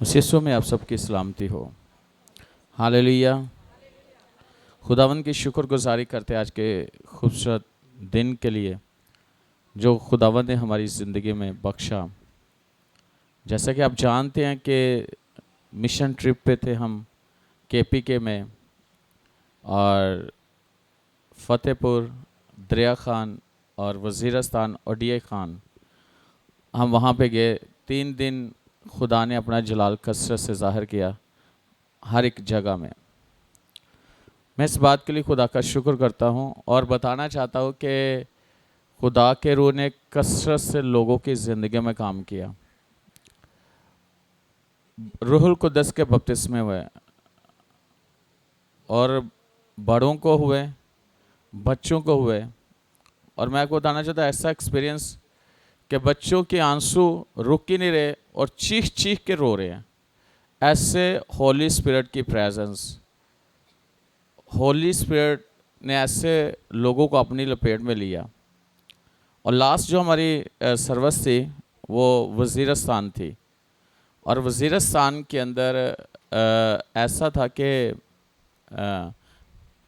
उस यीशु में आप सबकी सलामती हो। हालेलुया। खुदावंद की शुक्रगुजारी करते आज के खूबसूरत दिन के लिए जो खुदावंद ने हमारी ज़िंदगी में बख्शा। जैसा कि आप जानते हैं कि मिशन ट्रिप पे थे हम केपीके में, और फ़तेहपुर, दरिया खान और वज़ीरस्तान और डीए खान हम वहाँ पे गए। 3 दिन खुदा ने अपना जलाल कसरत से ज़ाहिर किया हर एक जगह में। मैं इस बात के लिए खुदा का शुक्र करता हूँ और बताना चाहता हूँ कि खुदा के रूह ने कसरत से लोगों की ज़िंदगी में काम किया। रूहुल कुद्दस के बपतिस्मे हुए और बड़ों को हुए, बच्चों को हुए। और मैं आपको बताना चाहता हूँ ऐसा एक्सपीरियंस कि बच्चों के आंसू रुक ही नहीं रहे और चीख चीख के रो रहे हैं। ऐसे होली स्पिरिट की प्रेजेंस, होली स्पिरिट ने ऐसे लोगों को अपनी लपेट में लिया। और लास्ट जो हमारी सर्विस थी वो वज़ीरस्तान थी, और वज़ीरस्तान के अंदर ऐसा था कि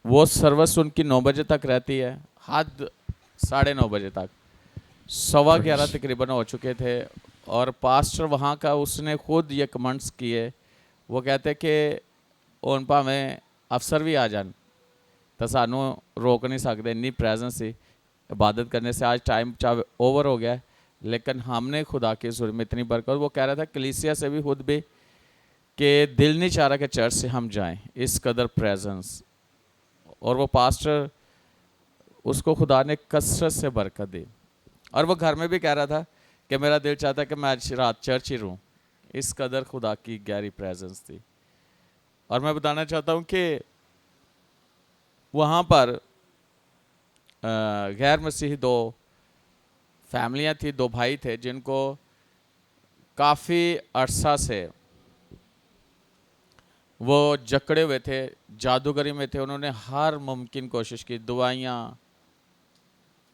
वो सर्विस उनकी 9 बजे तक रहती है, हद 9:30 बजे तक। 11:15 तकरीबन हो चुके थे और पास्टर वहाँ का उसने खुद ये कमेंट्स किए। वो कहते कि उन भावें अफसर भी आ जान तो सानू रोक नहीं सकते, इन्नी प्रेजेंस थी इबादत करने से। आज टाइम चाहे ओवर हो गया है, लेकिन हमने खुदा के ज़ुल्म में इतनी बरकत। वो कह रहा था कलीसिया से भी खुद भी कि दिल नहीं चाह रहा कि चर्च से हम जाएं, इस कदर प्रेजेंस। और वो पास्टर, उसको खुदा ने कसरत से बरकत दी। और वो घर में भी कह रहा था कि मेरा दिल चाहता है कि मैं आज रात चर्च ही रहूं, इस कदर खुदा की गहरी प्रेजेंस थी। और मैं बताना चाहता हूं कि वहाँ पर गैर मसीही 2 फैमिलियाँ थी, 2 भाई थे जिनको काफ़ी अरसा से वो जकड़े हुए थे, जादूगरी में थे। उन्होंने हर मुमकिन कोशिश की, दवाइयाँ,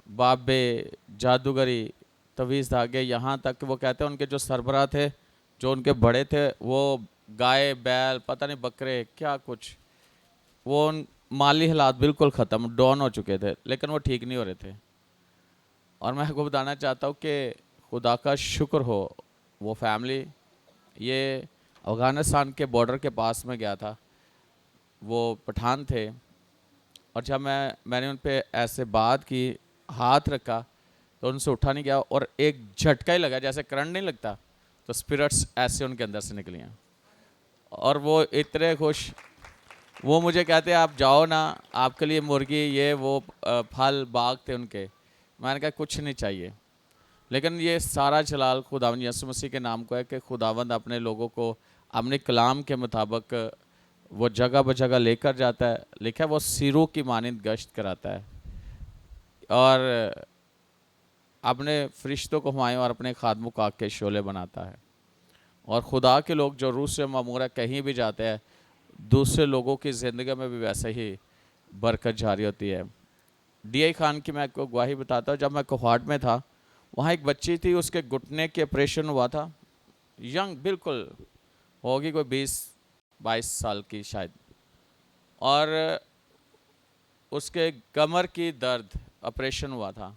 बाबे, जादूगरी, तवीज़ धागे, यहाँ तक कि वो कहते हैं उनके जो सरबराह थे, जो उनके बड़े थे, वो गाय बैल पता नहीं बकरे क्या कुछ, वो उन माली हालात बिल्कुल ख़त्म डाउन हो चुके थे, लेकिन वो ठीक नहीं हो रहे थे। और मैं आपको बताना चाहता हूँ कि खुदा का शुक्र हो, वो फैमिली ये अफ़गानिस्तान के बॉर्डर के पास में गया था। वो पठान थे, और जब मैंने उन पे ऐसे बात की, हाथ रखा, तो उनसे उठा नहीं गया और एक झटका ही लगा, जैसे करंट नहीं लगता, तो स्पिरिट्स ऐसे उनके अंदर से निकली हैं। और वो इतने खुश, वो मुझे कहते आप जाओ ना, आपके लिए मुर्गी ये वो फल बाग थे उनके। मैंने कहा कुछ नहीं चाहिए, लेकिन ये सारा जलाल खुदावंद यीशु मसीह के नाम को है कि खुदावंद अपने लोगों को अपने कलाम के मुताबिक वो जगह ब जगह लेकर जाता है। लिखा है वो सिरों की मानिंद गश्त कराता है और अपने फरिश्तों को हुमायूं और अपने खादमों को आग के शोले बनाता है। और खुदा के लोग जो रूह से मामूर है, कहीं भी जाते हैं, दूसरे लोगों की ज़िंदगी में भी वैसे ही बरकत जारी होती है। डीआई खान की मैं आपको गवाही बताता हूँ। जब मैं कोहाट में था, वहाँ एक बच्ची थी, उसके घुटने के ऑपरेशन हुआ था। यंग बिल्कुल होगी, कोई 20-22 साल की शायद। और उसके कमर की दर्द, ऑपरेशन हुआ था,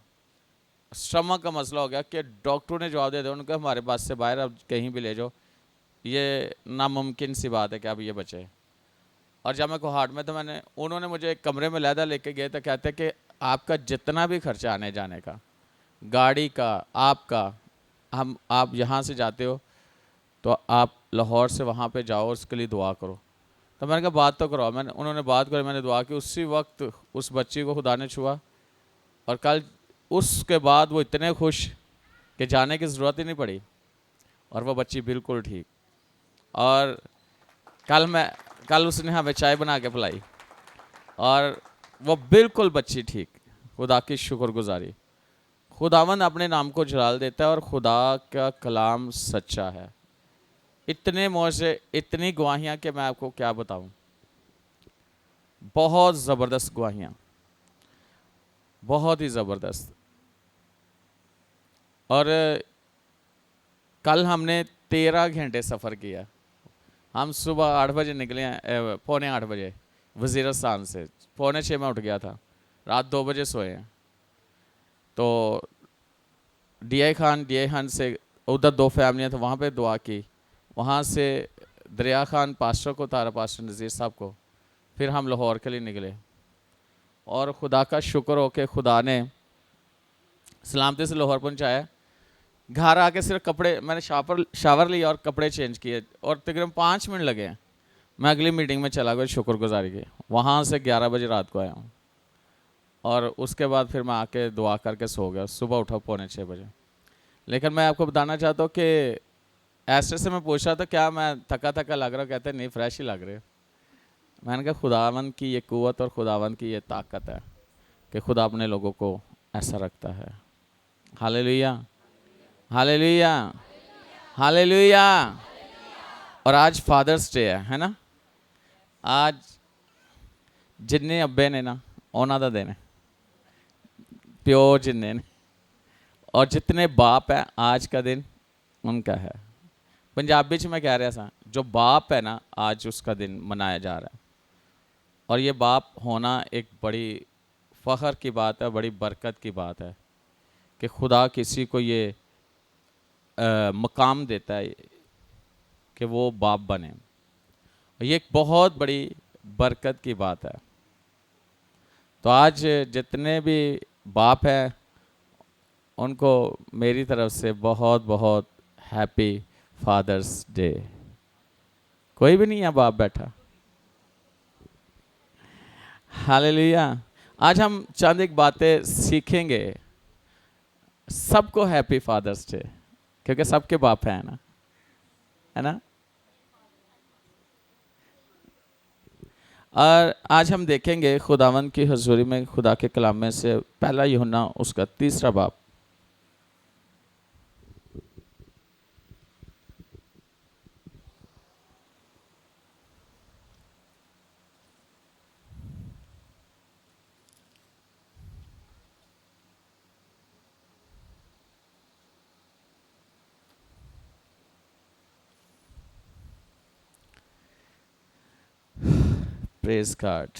स्टमक का मसला हो गया कि डॉक्टरों ने जवाब दे दिया उनको हमारे पास से बाहर, अब कहीं भी ले जाओ, ये नामुमकिन सी बात है कि अब ये बचे। और जब मैं कोहाट में था, उन्होंने मुझे एक कमरे में लहदा लेके गए तो कहते कि आपका जितना भी खर्चा आने जाने का, गाड़ी का, आपका, आप यहाँ से जाते हो तो आप लाहौर से वहाँ पे जाओ, उसके लिए दुआ करो। तो मैंने कहा बात तो करो। उन्होंने बात करी, मैंने दुआ की। उसी वक्त उस बच्ची को खुदा ने छुआ, और कल उसके बाद वो इतने खुश कि जाने की ज़रूरत ही नहीं पड़ी, और वो बच्ची बिल्कुल ठीक। और कल उसने हमें चाय बना के पिलाई, और वो बिल्कुल बच्ची ठीक। खुदा की शुक्रगुजारी। खुदावंद अपने नाम को जलाल देता है, और खुदा का कलाम सच्चा है। इतने मौजे, इतनी गवाहियाँ कि मैं आपको क्या बताऊँ, बहुत ज़बरदस्त गवाहियाँ, बहुत ही ज़बरदस्त। और कल हमने 13 घंटे सफ़र किया। हम सुबह 8 बजे निकले हैं, पौने 8 बजे वज़ीरिस्तान से। पौने 6 में उठ गया था, रात 2 बजे सोए हैं। तो डीआई खान से उधर 2 फैमिलियाँ तो वहाँ पे दुआ की, वहाँ से दरिया खान पास्टर को उतारा, पास्टर नज़ीर साहब को। फिर हम लाहौर के लिए निकले और खुदा का शुक्र हो के खुदा ने सलामती से लाहौर पहुँचाया। घर आके सिर्फ कपड़े, मैंने शावर लिया और कपड़े चेंज किए और तकरीबन 5 मिनट लगे। मैं अगली मीटिंग में चला गया शुक्रगुजारी की। वहाँ से 11 बजे रात को आया हूँ और उसके बाद फिर मैं आके दुआ करके सो गया। सुबह उठा पौने 6 बजे। लेकिन मैं आपको बताना चाहता हूँ कि ऐसे से मैं पूछ रहा था क्या मैं थका थका लग रहा, कहते नहीं फ्रेश ही लग रहे। मैंने कहा खुदावन की ये कुव्वत और खुदावन की ये ताकत है कि खुदा अपने लोगों को ऐसा रखता है। Hallelujah, hallelujah, hallelujah. और आज फादर्स डे है ना। आज जिन्ने अब्बे ने ना उन्हों का दिन है, प्यो जिन्ने ने, और जितने बाप है आज का दिन उनका है। पंजाबी च मैं कह रहा था, जो बाप है ना आज उसका दिन मनाया जा रहा है। और ये बाप होना एक बड़ी फ़ख्र की बात है, बड़ी बरकत की बात है कि खुदा किसी को ये मकाम देता है कि वो बाप बने। ये एक बहुत बड़ी बरकत की बात है। तो आज जितने भी बाप हैं उनको मेरी तरफ से बहुत बहुत हैप्पी फादर्स डे। कोई भी नहीं है बाप बैठा। हालेलुया। आज हम चंद एक बातें सीखेंगे। सबको हैप्पी फादर्स डे, क्योंकि सबके बाप हैं ना, है ना। और आज हम देखेंगे खुदावन की हजूरी में खुदा के कलाम में से पहला यूहन्ना उसका 3रा बाब। Praise God.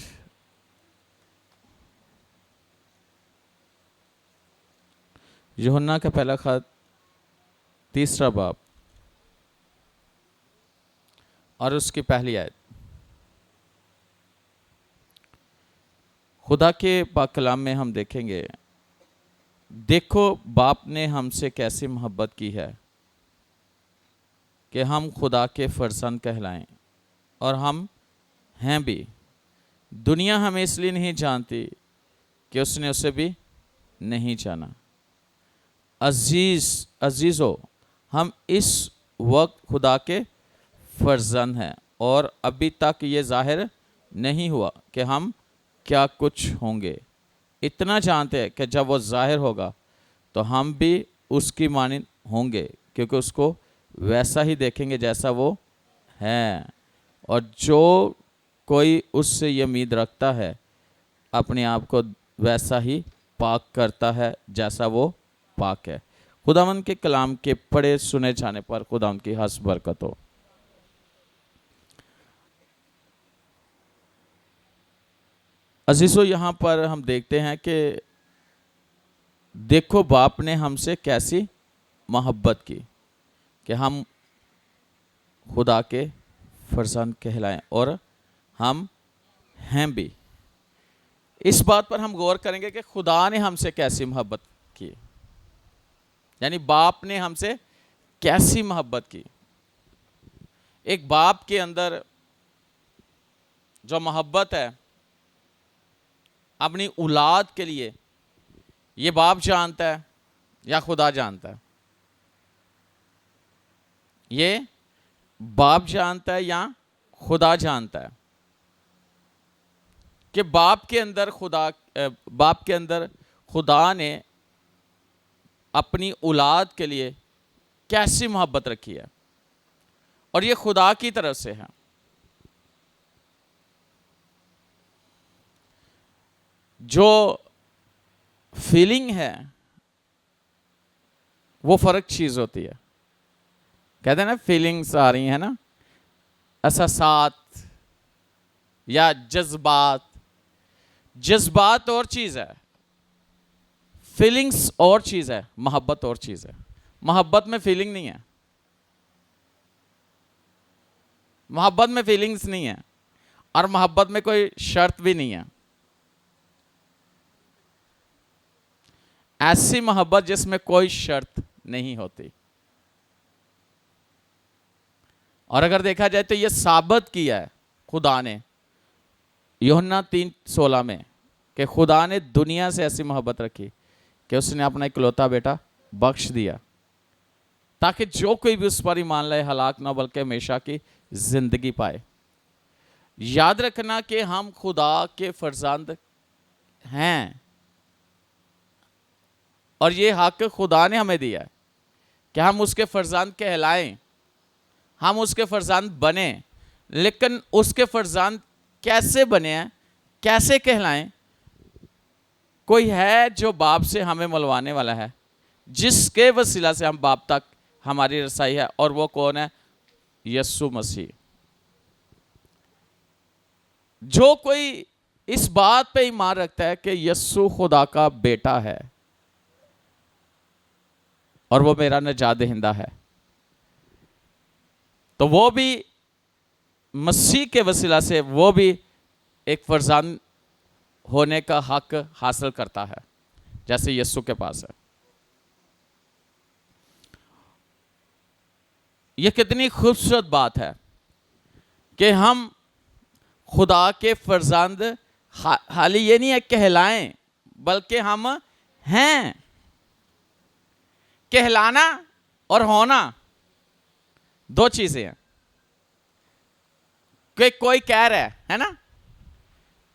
यूहन्ना का पहला खत 3रा बाब और उसकी पहली आयत। खुदा के पाक कलाम में हम देखेंगे, देखो बाप ने हमसे कैसी मोहब्बत की है कि हम खुदा के फर्जंद कहलाएं, और हम हैं भी। दुनिया हमें इसलिए नहीं जानती कि उसने उसे भी नहीं जाना। अजीज़ो, हम इस वक्त खुदा के फर्जंद हैं और अभी तक ये जाहिर नहीं हुआ कि हम क्या कुछ होंगे। इतना जानते हैं कि जब वो जाहिर होगा तो हम भी उसकी मानिंद होंगे, क्योंकि उसको वैसा ही देखेंगे जैसा वो है। और जो कोई उससे ये उम्मीद रखता है अपने आप को वैसा ही पाक करता है जैसा वो पाक है। खुदावन के कलाम के पढ़े सुने जाने पर खुदावन की हंस बरकत हो। अजीजों, यहाँ पर हम देखते हैं कि देखो बाप ने हमसे कैसी मोहब्बत की कि हम खुदा के फर्जंद कहलाएं, और हम हैं भी। इस बात पर हम गौर करेंगे कि खुदा ने हमसे कैसी मोहब्बत की, यानी बाप ने हमसे कैसी मोहब्बत की। एक बाप के अंदर जो मोहब्बत है अपनी औलाद के लिए, ये बाप जानता है या खुदा जानता है? ये बाप जानता है या खुदा जानता है कि बाप के अंदर खुदा ने अपनी औलाद के लिए कैसी मोहब्बत रखी है, और ये खुदा की तरफ से है। जो फीलिंग है वो फर्क चीज होती है। कहते हैं ना, फीलिंग्स आ रही है ना, एहसासात या जज्बात। जज्बात और चीज़ है, फीलिंग्स और चीज़ है, मोहब्बत और चीज़ है। मोहब्बत में फीलिंग नहीं है, मोहब्बत में फीलिंग्स नहीं है, और मोहब्बत में कोई शर्त भी नहीं है। ऐसी मोहब्बत जिसमें कोई शर्त नहीं होती। और अगर देखा जाए तो यह साबित किया है खुदा ने यूहन्ना 3:16 में कि खुदा ने दुनिया से ऐसी मोहब्बत रखी कि उसने अपना इकलौता बेटा बख्श दिया, ताकि जो कोई भी उस पर ईमान लाए हलाक ना बल्कि हमेशा की जिंदगी पाए। याद रखना कि हम खुदा के फर्जंद हैं, और ये हक खुदा ने हमें दिया है कि हम उसके फर्जंद कहलाएं, हम उसके फर्जंद बने। लेकिन उसके फर्जंद कैसे बने हैं, कैसे कहलाएं? कोई है जो बाप से हमें मिलवाने वाला है, जिसके वसीला से हम बाप तक हमारी रसाई है, और वो कौन है? यीशु मसीह। जो कोई इस बात पे ईमान रखता है कि यीशु खुदा का बेटा है और वो मेरा निजात दहिंदा है, तो वो भी मसीह के वसीला से वो भी एक फर्जंद होने का हक हासिल करता है, जैसे यीशु के पास है। यह कितनी खूबसूरत बात है कि हम खुदा के फर्जंद हाली ये नहीं है कहलाएं, बल्कि हम हैं। कहलाना और होना दो चीजें हैं। कि कोई कह रहा है ना,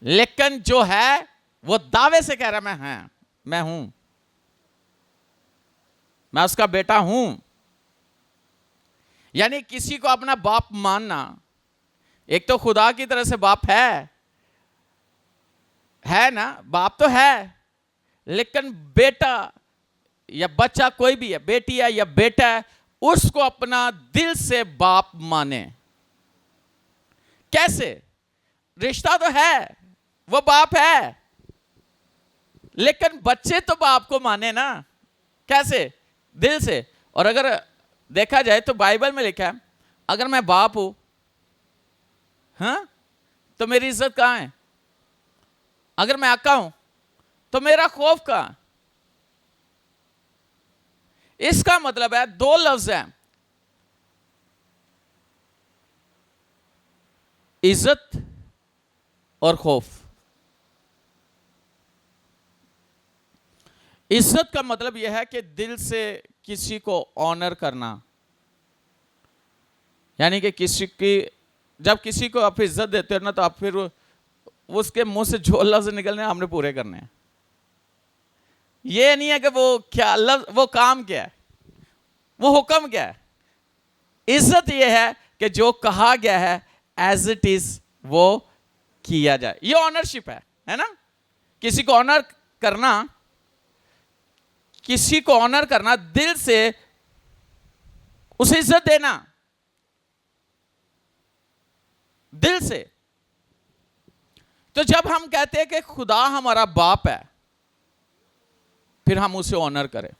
लेकिन जो है वो दावे से कह रहा है मैं हूं, मैं उसका बेटा हूं। यानी किसी को अपना बाप मानना, एक तो खुदा की तरह से बाप है ना, बाप तो है, लेकिन बेटा या बच्चा कोई भी है, बेटी है या बेटा है, उसको अपना दिल से बाप माने। कैसे? रिश्ता तो है, वो बाप है, लेकिन बच्चे तो बाप को माने ना। कैसे? दिल से। और अगर देखा जाए तो बाइबल में लिखा है, अगर मैं बाप हूं, हाँ, तो मेरी इज्जत कहां है? अगर मैं आका हूं तो मेरा खौफ कहां? इसका मतलब है दो लफ्ज हैं, इज्जत और खौफ। इज्जत का मतलब यह है कि दिल से किसी को ऑनर करना, यानी कि किसी की, जब किसी को आप इज्जत देते हो ना, तो आप फिर उसके मुंह से जो लफ्ज निकलने हमने पूरे करने हैं। ये नहीं है कि वो क्या लफ्ज, वो काम क्या है, वो हुक्म क्या है। इज्जत ये है कि जो कहा गया है एज इट इज वो किया जाए। ये ऑनरशिप है ना। किसी को ऑनर करना, किसी को ऑनर करना, दिल से उसे इज्जत देना, दिल से। तो जब हम कहते हैं कि खुदा हमारा बाप है, फिर हम उसे ऑनर करें,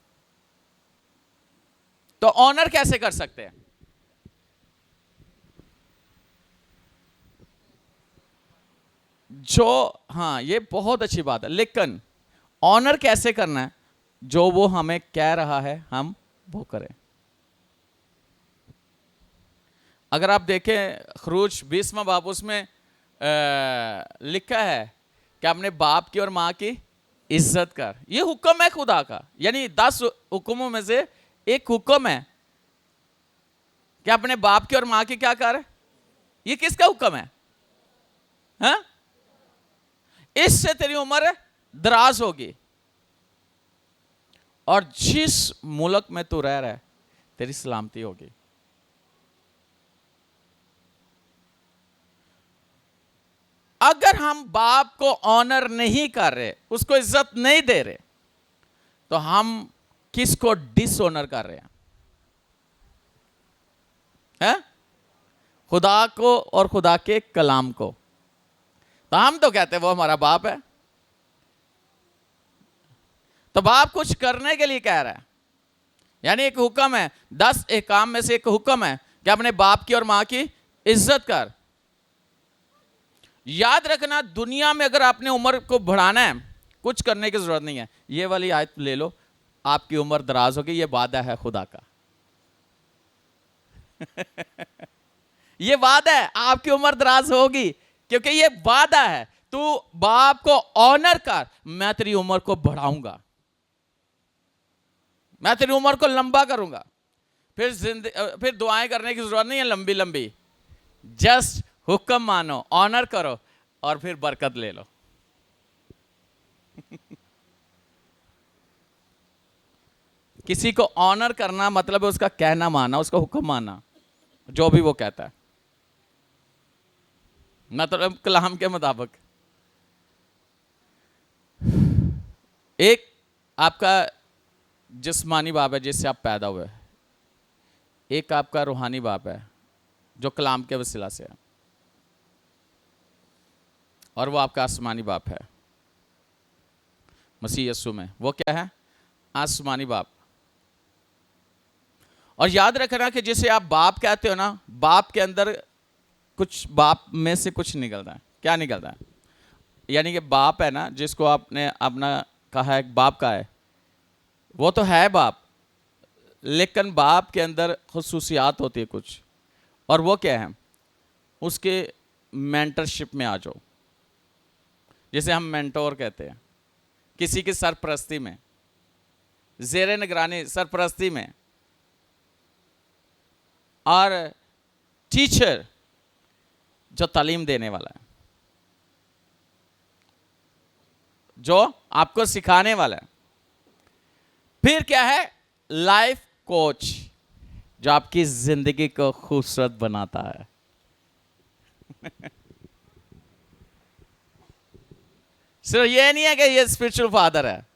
तो ऑनर कैसे कर सकते हैं? जो, हाँ, ये बहुत अच्छी बात है, लेकिन ऑनर कैसे करना है? जो वो हमें कह रहा है हम वो करें। अगर आप देखें खरूज 20वां बाब, उसमें लिखा है कि अपने बाप की और मां की इज्जत कर। ये हुक्म है खुदा का, यानी 10 हुक्मों में से एक हुक्म है कि अपने बाप की और मां की क्या कर। ये किसका हुक्म है? हाँ? इससे तेरी उम्र दराज होगी, और जिस मुल्क में तू रह रहा है तेरी सलामती होगी। अगर हम बाप को ऑनर नहीं कर रहे, उसको इज्जत नहीं दे रहे, तो हम किसको डिसऑनर कर रहे हैं? खुदा को और खुदा के कलाम को। तो हम तो कहते हैं वो हमारा बाप है। तो बाप कुछ करने के लिए कह रहा है, यानी एक हुक्म है, 10 एहकाम में से एक हुक्म है कि अपने बाप की और मां की इज्जत कर। याद रखना, दुनिया में अगर आपने उम्र को बढ़ाना है, कुछ करने की जरूरत नहीं है। ये वाली आयत ले लो, आपकी उम्र दराज होगी, ये वादा है खुदा का। ये वादा है, आपकी उम्र दराज होगी, क्योंकि ये वादा है। तू बाप को ऑनर कर, मैं तेरी उम्र को बढ़ाऊंगा, मैं तेरी उम्र को लंबा करूंगा। फिर दुआएं करने की जरूरत नहीं है लंबी लंबी, जस्ट हुक्म मानो, ऑनर करो और फिर बरकत ले लो। किसी को ऑनर करना मतलब है उसका कहना मानना, उसका हुक्म मानना, जो भी वो कहता है, मतलब कलाम के मुताबिक। एक आपका जिस्मानी बाप है जिससे आप पैदा हुए, एक आपका रूहानी बाप है जो कलाम के वसीला से है, और वो आपका आसमानी बाप है मसीह यीशु में। वो क्या है? आसमानी बाप। और याद रखना कि जिसे आप बाप कहते हो ना, बाप के अंदर कुछ, बाप में से कुछ निकलता है। क्या निकलता है? यानी कि बाप है ना, जिसको आपने अपना कहा है बाप का है, वो तो है बाप, लेकिन बाप के अंदर खुसूसियात होती है कुछ, और वो क्या है? उसके मेंटरशिप में आ जाओ, जिसे हम मेंटोर कहते हैं। किसी की सरपरस्ती में, ज़ेरे निगरानी, सरपरस्ती में। और टीचर जो तालीम देने वाला है, जो आपको सिखाने वाला है। फिर क्या है? लाइफ कोच, जो आपकी जिंदगी को खूबसूरत बनाता है। सिर्फ ये नहीं है कि ये स्पिरिचुअल फादर है।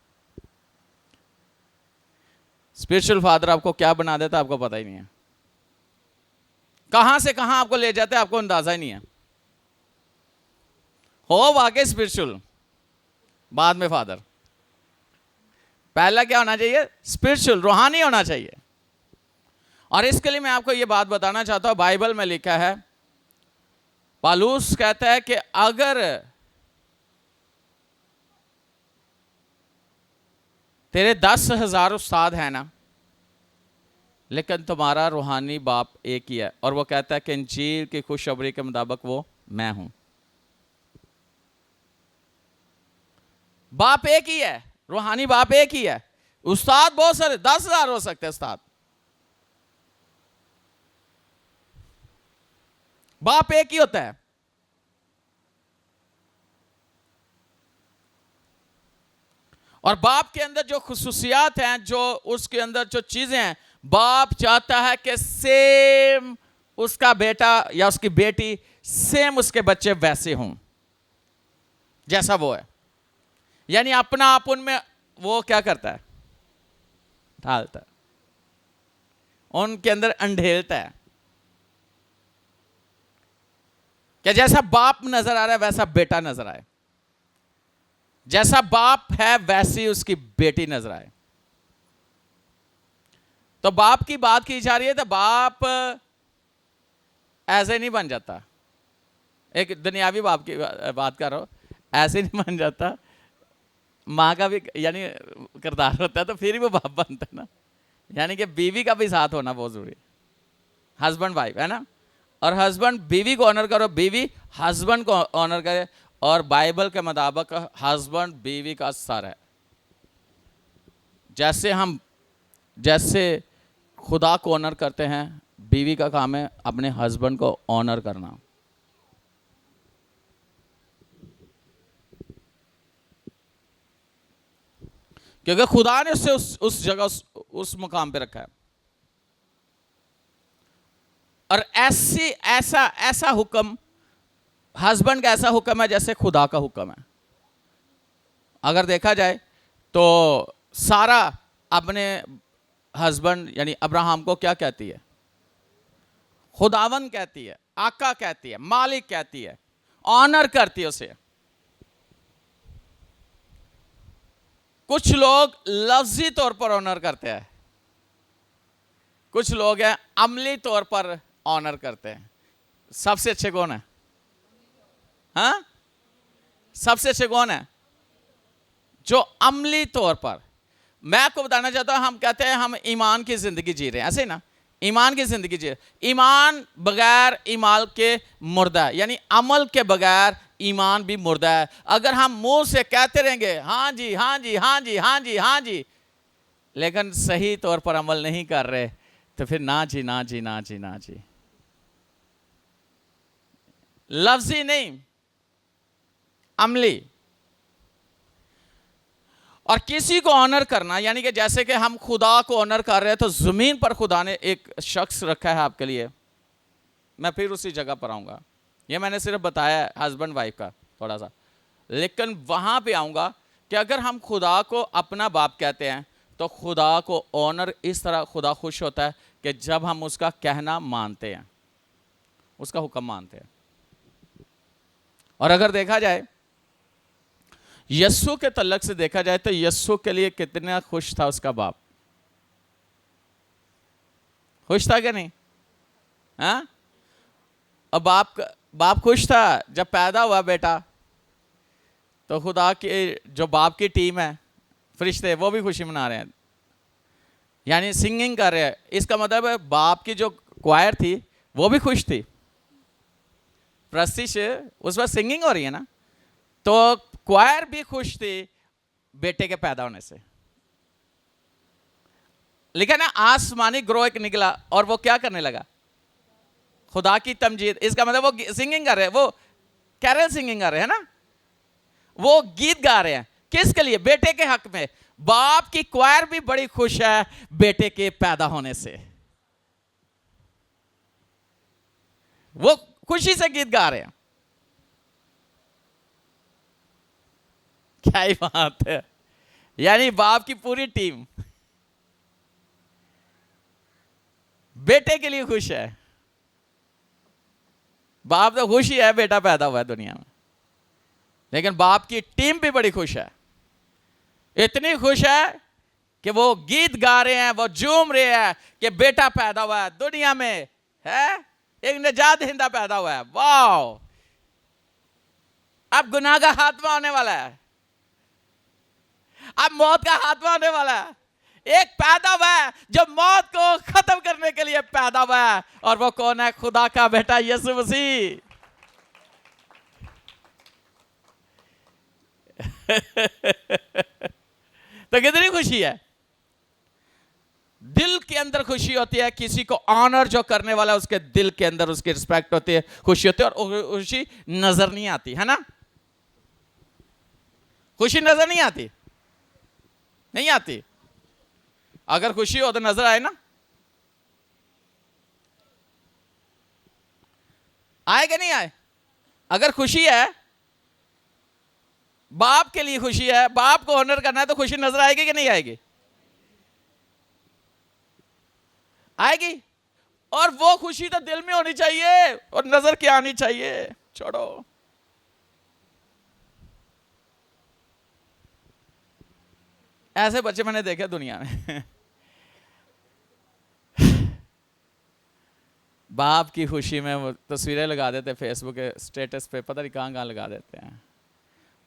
स्पिरिचुअल फादर आपको क्या बना देता है आपको पता ही नहीं है, कहां से कहां आपको ले जाते हैं आपको अंदाजा ही नहीं है। हो वाकई स्पिरिचुअल, बाद में फादर। पहला क्या होना चाहिए? स्पिरिचुअल, रूहानी होना चाहिए। और इसके लिए मैं आपको यह बात बताना चाहता हूं, बाइबल में लिखा है, पौलुस कहता है कि अगर तेरे 10,000 उस्ताद हैं ना, लेकिन तुम्हारा रूहानी बाप एक ही है, और वो कहता है कि इंजील की खुशखबरी के मुताबिक वो मैं हूं। बाप एक ही है, रूहानी बाप एक ही है। उस्ताद बहुत सारे, 10,000 हो सकते हैं उस्ताद, बाप एक ही होता है। और बाप के अंदर जो खुसूसियात हैं, जो उसके अंदर जो चीजें हैं, बाप चाहता है कि सेम उसका बेटा या उसकी बेटी, सेम उसके बच्चे वैसे हों जैसा वो है। यानी अपना आप उनमें वो क्या करता है? ढालता है, उनके अंदर अंधेलता है कि जैसा बाप नजर आ रहा है वैसा बेटा नजर आए, जैसा बाप है वैसी उसकी बेटी नजर आए। तो बाप की बात की जा रही है, तो बाप ऐसे नहीं बन जाता। एक दुनियावी बाप की बात कर रहा हूं, ऐसे नहीं बन जाता। माँ का भी यानी किरदार होता है, तो फिर ही वो बाप बनता है ना। यानी कि बीवी का भी साथ होना बहुत जरूरी है, हस्बैंड वाइफ है ना। और हस्बैंड बीवी को ऑनर करो, बीवी हस्बैंड को ऑनर करे। और बाइबल के मुताबिक हस्बैंड बीवी का सर है। जैसे खुदा को ऑनर करते हैं, बीवी का काम है अपने हस्बैंड को ऑनर करना। क्योंकि खुदा ने उसे उस जगह उस मुकाम पे रखा है। और ऐसा हुक्म, हस्बैंड का ऐसा हुक्म है जैसे खुदा का हुक्म है। अगर देखा जाए तो सारा अपने हस्बैंड यानी अब्राहम को क्या कहती है? खुदावन कहती है। आका कहती है, मालिक कहती है, ऑनर करती है उसे। कुछ लोग लफ्जी तौर पर ऑनर करते हैं, कुछ लोग हैं अमली तौर पर ऑनर करते हैं। सबसे अच्छे कौन है? हाँ, सबसे अच्छे कौन है? जो अमली तौर पर। मैं आपको बताना चाहता हूं, हम कहते हैं हम ईमान की जिंदगी जी रहे हैं, ऐसे ना, ईमान की जिंदगी जी रहे। ईमान बगैर ईमान के मुर्दा है, यानी अमल के बगैर ईमान भी मुर्दा है। अगर हम मुंह से कहते रहेंगे हाँ जी हाँ जी हाँ जी हाँ जी हाँ जी, लेकिन सही तौर पर अमल नहीं कर रहे, तो फिर ना जी ना जी ना जी ना जी। लफ्जी नहीं, अमली। और किसी को ऑनर करना, यानी कि जैसे कि हम खुदा को ऑनर कर रहे हैं, तो जमीन पर खुदा ने एक शख्स रखा है आपके लिए। मैं फिर उसी जगह पर आऊंगा, ये मैंने सिर्फ बताया है हस्बैंड वाइफ का थोड़ा सा, लेकिन वहां पे आऊंगा कि अगर हम खुदा को अपना बाप कहते हैं, तो खुदा को ऑनर इस तरह खुदा खुश होता है कि जब हम उसका कहना मानते हैं, उसका हुक्म मानते हैं। और अगर देखा जाए यस्सु के तल्लक से देखा जाए, तो यस्सु के लिए कितना खुश था उसका बाप। खुश था क्या नहीं? हाँ, और बाप खुश था जब पैदा हुआ बेटा, तो खुदा की जो बाप की टीम है, फरिश्ते, वो भी खुशी मना रहे हैं, यानी सिंगिंग कर रहे हैं। इसका मतलब है बाप की जो क्वायर थी वो भी खुश थी, प्रस्तिश उस वक्त सिंगिंग हो रही है ना, तो क्वायर भी खुश थी बेटे के पैदा होने से। लेकिन ना आसमानी ग्रोह एक निकला और वो क्या करने लगा? खुदा की तमजीद। इसका मतलब वो सिंगिंग कर रहे हैं, वो कैरल सिंगिंग कर रहे हैं ना, वो गीत गा रहे हैं किसके लिए? बेटे के हक में। बाप की क्वायर भी बड़ी खुश है बेटे के पैदा होने से, वो खुशी से गीत गा रहे हैं। क्या ही बात है, यानी बाप की पूरी टीम बेटे के लिए खुश है। बाप तो खुश ही है बेटा पैदा हुआ है दुनिया में, लेकिन बाप की टीम भी बड़ी खुश है। इतनी खुश है कि वो गीत गा रहे हैं, वो झूम रहे हैं कि बेटा पैदा हुआ है दुनिया में, है एक निजात हिंदा पैदा हुआ है। वाह, अब गुनाह का खात्मा होने वाला है, अब मौत का खात्मा होने वाला है। एक पैदा हुआ है जो मौत को खत्म करने के लिए पैदा हुआ है, और वो कौन है? खुदा का बेटा यीशु मसीह। तो कितनी खुशी है, दिल के अंदर खुशी होती है। किसी को ऑनर जो करने वाला है, उसके दिल के अंदर उसकी रिस्पेक्ट होती है, खुशी होती है, और खुशी नजर नहीं आती है ना। खुशी नजर नहीं आती, नहीं आती। अगर खुशी हो तो नजर आए ना, आए कि नहीं आए? अगर खुशी है, बाप के लिए खुशी है, बाप को ऑनर करना है, तो खुशी नजर आएगी कि नहीं आएगी? आएगी। और वो खुशी तो दिल में होनी चाहिए, और नजर क्या आनी चाहिए? छोड़ो। ऐसे बच्चे मैंने देखे दुनिया में बाप की खुशी में वो तस्वीरें लगा देते फेसबुक के स्टेटस पे, पता नहीं कहाँ कहाँ लगा देते हैं,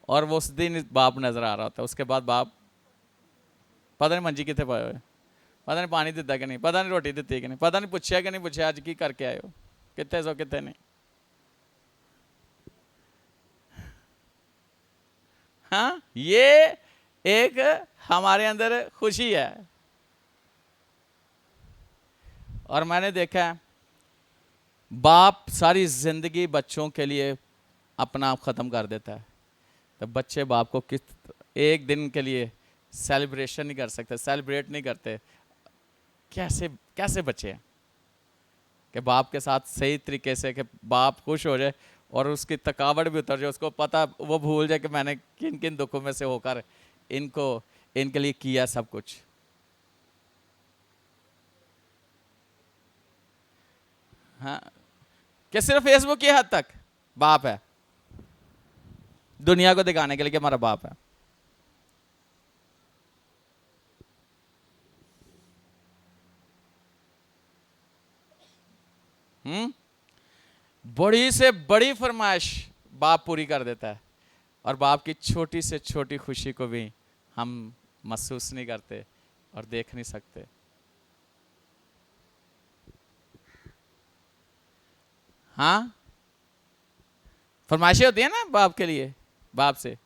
और वो उस दिन बाप नजर आ रहा होता है। उसके बाद बाप पता नहीं मंजी कितने पाए हुए, पता नहीं पानी दिता कि नहीं, पता नहीं रोटी दी कि नहीं, पता नहीं पूछा कि नहीं पूछा आज की करके आए हो, कितने सो कितने नहीं। हाँ, ये एक हमारे अंदर खुशी है। और मैंने देखा है बाप सारी जिंदगी बच्चों के लिए अपना आप खत्म कर देता है, तो बच्चे बाप को किस एक दिन के लिए सेलिब्रेशन नहीं कर सकते, सेलिब्रेट नहीं करते। कैसे कैसे बच्चे हैं कि बाप के साथ सही तरीके से, कि बाप खुश हो जाए और उसकी थकावट भी उतर जाए, उसको पता, वो भूल जाए कि मैंने किन किन दुखों में से होकर इनके लिए किया सब कुछ। हाँ, कि सिर्फ फेसबुक की हद तक बाप है, दुनिया को दिखाने के लिए कि हमारा बाप है। बड़ी से बड़ी फरमाइश बाप पूरी कर देता है, और बाप की छोटी से छोटी खुशी को भी हम महसूस नहीं करते और देख नहीं सकते। हाँ, फरमाइशें होती है ना बाप के लिए, बाप से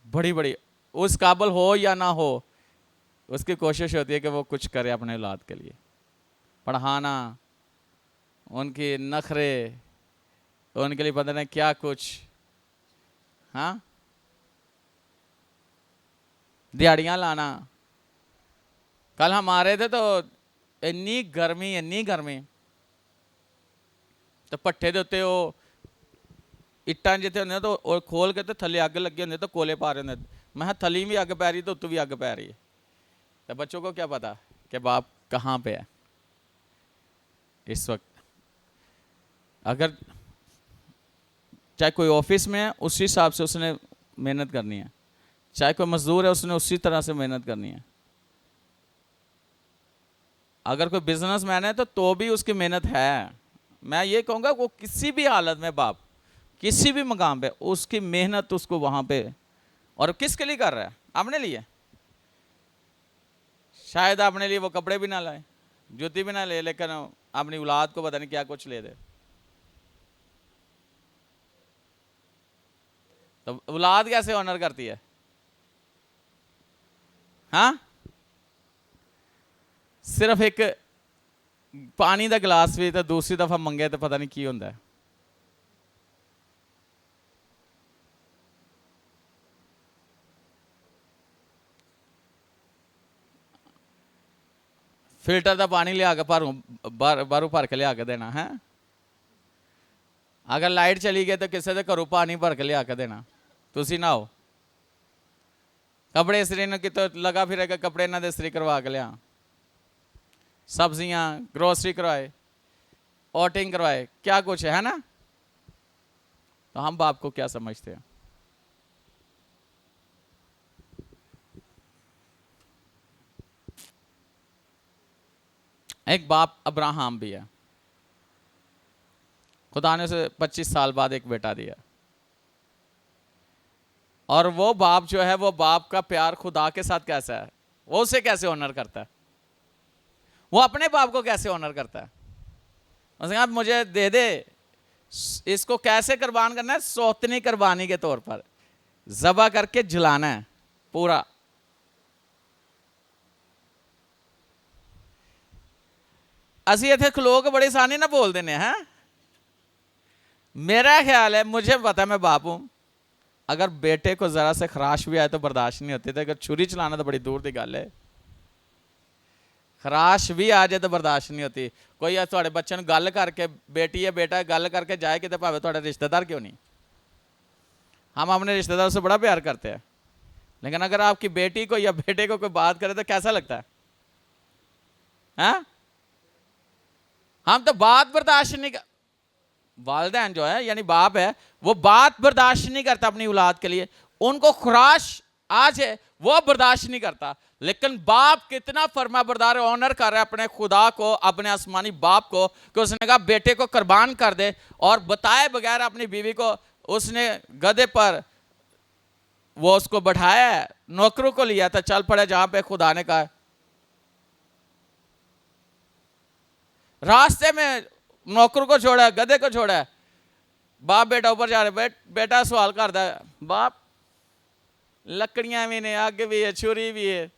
बड़ी बड़ी, उस काबिल हो या ना हो, उसकी कोशिश होती है कि वो कुछ करे अपने औलाद के लिए। पढ़ाना, उनकी नखरे, उनके लिए पता नहीं क्या कुछ। हाँ, दिहाड़ियाँ लाना। कल हम आ रहे थे तो इन्नी गर्मी तो पट्ठे दे उत्ते वो इट्टां जिथे होंगे तो और खोल के तो थले अग लगे होंगे तो कोले पा रहे होंगे। मैं कहा थली भी अग पै रही तो उत्तों भी अग पै रही है। तो बच्चों को क्या पता कि बाप कहाँ पे है इस वक्त। अगर चाहे कोई ऑफिस में है उसी हिसाब से उसने मेहनत करनी है, चाहे कोई मजदूर है उसने उसी तरह से मेहनत करनी है। अगर कोई बिजनेसमैन है तो भी उसकी मेहनत है। मैं ये कहूँगा वो किसी भी हालत में बाप किसी भी मकाम पे उसकी मेहनत उसको वहाँ पे, और किसके लिए कर रहा है? अपने लिए। शायद अपने लिए वो कपड़े भी ना लाए, जूती भी ना ले, लेकिन अपनी औलाद को पता नहीं क्या कुछ ले दे। तो औलाद कैसे ऑनर करती है? हाँ, सिर्फ एक पानी का गिलास भी तो दूसरी दफा मंगे तो पता नहीं की होंदा है। फिल्टर का पानी लिया के बारू भर के लिया के देना है। अगर लाइट चली गई तो किसी के घरों पानी भर के लिया के देना, तुसी ना हो। कपड़े इस्त्री ने कितों लगा फिरेगा, कपड़े इन्हों के इस्त्री करवा के लिया, सब्जियां ग्रोसरी करवाए, आउटिंग करवाए, क्या कुछ है ना। तो हम बाप को क्या समझते हैं? एक बाप अब्राहम भी है, खुदा ने उसे 25 साल बाद एक बेटा दिया। और वो बाप जो है, वो बाप का प्यार खुदा के साथ कैसा है, वो उसे कैसे ऑनर करता है, वो अपने बाप को कैसे ऑनर करता है। उसने कहा मुझे दे दे, इसको कैसे कुर्बान करना है? सौतनी कुर्बानी के तौर पर ज़बह करके जलाना है पूरा। असी इतने खलो के बड़ी आसानी ना बोल देने हैं। मेरा ख्याल है, मुझे पता है मैं बाप हूं, अगर बेटे को जरा से खराश भी आए तो बर्दाश्त नहीं होती थी, अगर छुरी चलाना तो बड़ी दूर की गल है। खराश भी आ जाए तो बर्दाश्त नहीं होती। कोई थोड़े बच्चे ने गल करके, बेटी है बेटा गल करके जाए कि भावे थोड़े रिश्तेदार क्यों नहीं, हम अपने रिश्तेदारों से बड़ा प्यार करते हैं, लेकिन अगर आपकी बेटी को या बेटे को कोई बात करे तो कैसा लगता है? हाँ? हम तो बात बर्दाश्त नहीं कर, वालिदैन जो है यानी बाप है, वो बात बर्दाश्त नहीं करता अपनी औलाद के लिए। उनको खुराश आज है वो बर्दाश्त नहीं करता, लेकिन बाप कितना फर्मा बरदार ऑनर कर रहा है अपने खुदा को, अपने आसमानी बाप को, कि उसने कहा बेटे को कुर्बान कर दे। और बताए बगैर अपनी बीवी को उसने गधे पर वो उसको बैठाया है, नौकरों को लिया था, चल पड़े जहां पे खुदा ने कहा। रास्ते में नौकर को छोड़ा, गधे को छोड़ा, बाप बेटा ऊपर जा रहे, बेटा सवाल करता है, बाप लकड़ियां भी ने, अग भी है, छुरी भी है,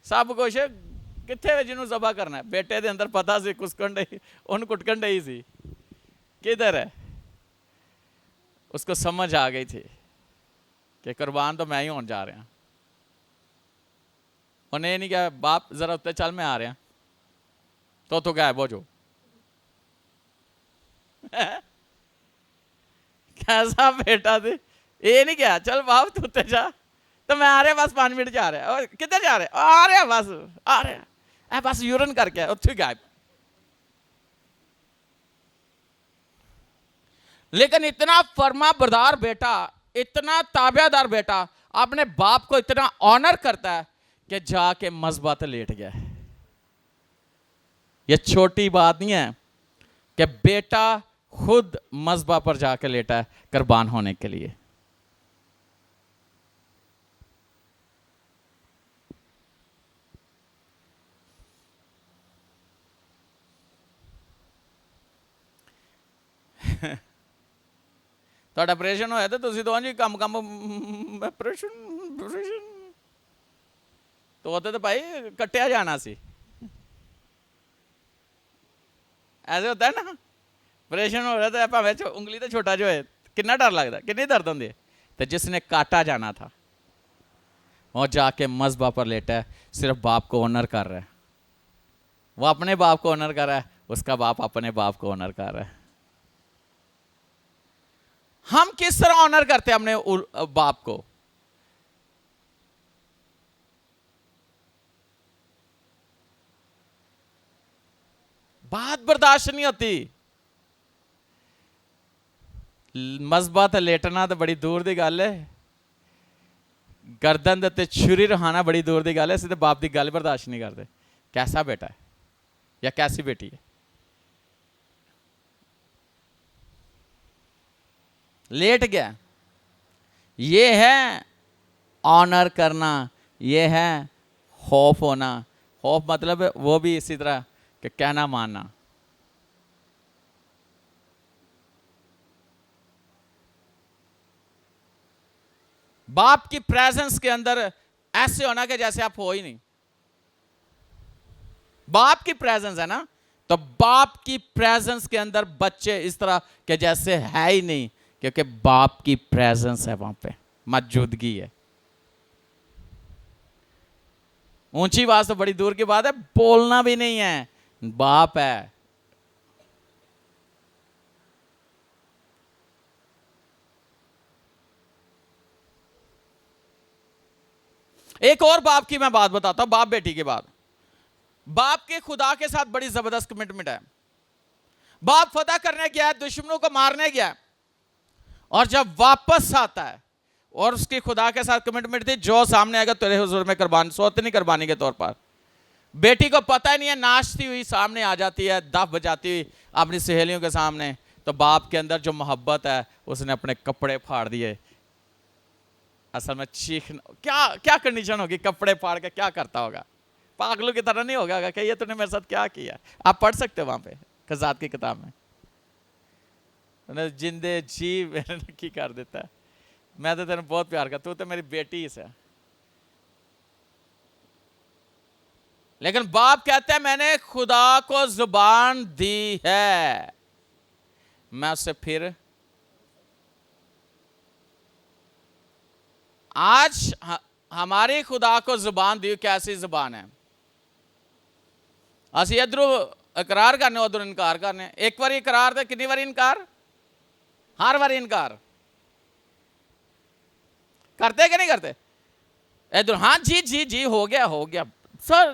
सब कुछ है, कितने जिन्होंने ज़बह करना है? बेटे के अंदर पता सी कुसकन डई, उन कुटकन डई सी, किधर है? उसको समझ आ गई थी कि कुर्बान तो मैं ही होने जा रहा। उन्हें नहीं कहा बाप जरा उत्ते चल मैं आ रहा, तो गायब हो जो। कैसा बेटा थे, ये नहीं क्या चल बाप तू उत्ते जा, तो मैं आ रहा बस 5 मिनट जा रहा है, किधर जा रहे? आ रहा बस, आ रहा बस यूरन करके उत्थे गायब। लेकिन इतना फर्मा बरदार बेटा, इतना ताबेदार बेटा अपने बाप को इतना ऑनर करता है कि जाके मज़बा पे लेट गया। यह छोटी बात नहीं है कि बेटा खुद मज़बा पर जाके लेटा है कुर्बान होने के लिए। ਤੁਹਾਡਾ ਆਪਰੇਸ਼ਨ ਹੋਇਆ ਤਾਂ ਤੁਸੀਂ ਦੋਵਾਂ ਜੀ ਕੰਮ ਆਪਰੇਸ਼ਨ तो तो भाई कट्टिया जाना सी। ऐसे होता है ना, ऑपरेशन हो रहा था भावे उंगली तो छोटा जो है, कितना डर लगता, कितनी दर्द होती है। तो जिसने काटा जाना था वो जाके मज़बा पर लेटा है, सिर्फ बाप को ऑनर कर रहा है। वो अपने बाप को ऑनर कर रहा है, उसका बाप अपने बाप को ऑनर कर रहा है। हम किस तरह ऑनर करते हैं अपने बाप को? बात बर्दाश्त नहीं होती। मज़बा ते लेटना तो बड़ी दूर की गल है, गर्दन दे उत्ते छुरी रखाना बड़ी दूर की गल है। असीं ते बाप की गल बर्दाश्त नहीं करते। कैसा बेटा है या कैसी बेटी है, लेट गया। ये है ऑनर करना, ये है खौफ होना। खौफ मतलब वो भी इसी तरह कि कहना मानना। बाप की प्रेजेंस के अंदर ऐसे होना कि जैसे आप हो ही नहीं। बाप की प्रेजेंस है ना, तो बाप की प्रेजेंस के अंदर बच्चे इस तरह के जैसे है ही नहीं, क्योंकि बाप की प्रेजेंस है, वहां पे मौजूदगी है। ऊंची आवाज तो बड़ी दूर की बात है, बोलना भी नहीं है, बाप है। एक और बाप की मैं बात बताता हूं, बाप बेटी की बात। बाप के खुदा के साथ बड़ी जबरदस्त कमिटमेंट है। बाप फतह करने गया है, दुश्मनों को मारने गया है, और जब वापस आता है और उसकी खुदा के साथ कमिटमेंट थी, जो सामने आएगा तेरे हुजूर में कुर्बान, सौतनी कुर्बानी के तौर पर। बेटी को पता ही नहीं है, नाचती हुई सामने आ जाती है, दफ बजाती हुई अपनी सहेलियों के सामने। तो बाप के अंदर जो मोहब्बत है, उसने अपने कपड़े फाड़ दिए। असल में चीखना, क्या कंडीशन होगी, कपड़े फाड़ के क्या करता होगा? पागलों की तरह नहीं होगा कि ये तूने मेरे साथ क्या किया। आप पढ़ सकते हो वहां पे खजात की किताब में, जिंदे जी की कर देता है, मैं तो तेरे बहुत प्यार करता, तू तो मेरी बेटी से। लेकिन बाप कहता है मैंने खुदा को जुबान दी है, मैं उससे फिर आज हमारी खुदा को जुबान दी। कैसी जुबान है? असी इधरों इकरार करने, उधर इनकार करने। एक बार इकरार तो कितनी बार इनकार? हर बार इनकार करते कि नहीं करते? इधर हाँ जी जी जी हो गया सर,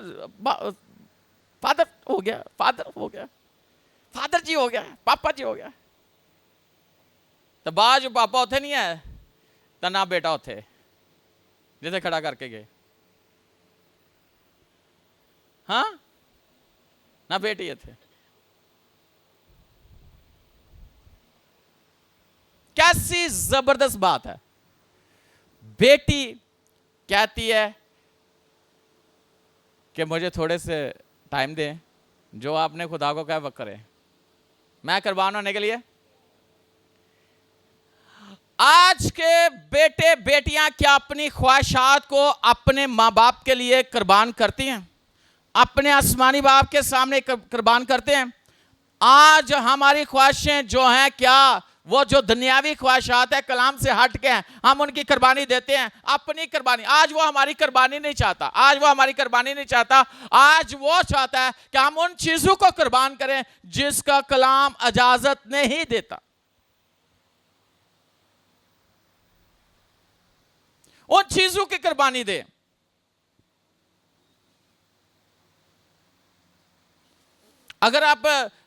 फादर हो गया, फादर जी हो गया, पापा जी हो गया। तो बाद जो पापा उथे नहीं है तो ना बेटा उथे जिसे खड़ा करके गए, हाँ ना बेटी थे। कैसी जबरदस्त बात है। बेटी कहती है कि मुझे थोड़े से टाइम दें, जो आपने खुदा को कहा वह करें, मैं कुर्बान होने के लिए। आज के बेटे बेटियां क्या अपनी ख्वाहिशात को अपने माँ बाप के लिए कुर्बान करती हैं? अपने आसमानी बाप के सामने कुर्बान करते हैं? आज हमारी ख्वाहिशें जो हैं, क्या वो जो दुनियावी ख्वाहिशात है कलाम से हट के हैं, हम उनकी कुर्बानी देते हैं, अपनी कुर्बानी। आज वो हमारी कुर्बानी नहीं चाहता, आज वो चाहता है कि हम उन चीजों को कुर्बान करें जिसका कलाम इजाजत नहीं देता। उन चीजों की कुर्बानी दे। अगर आप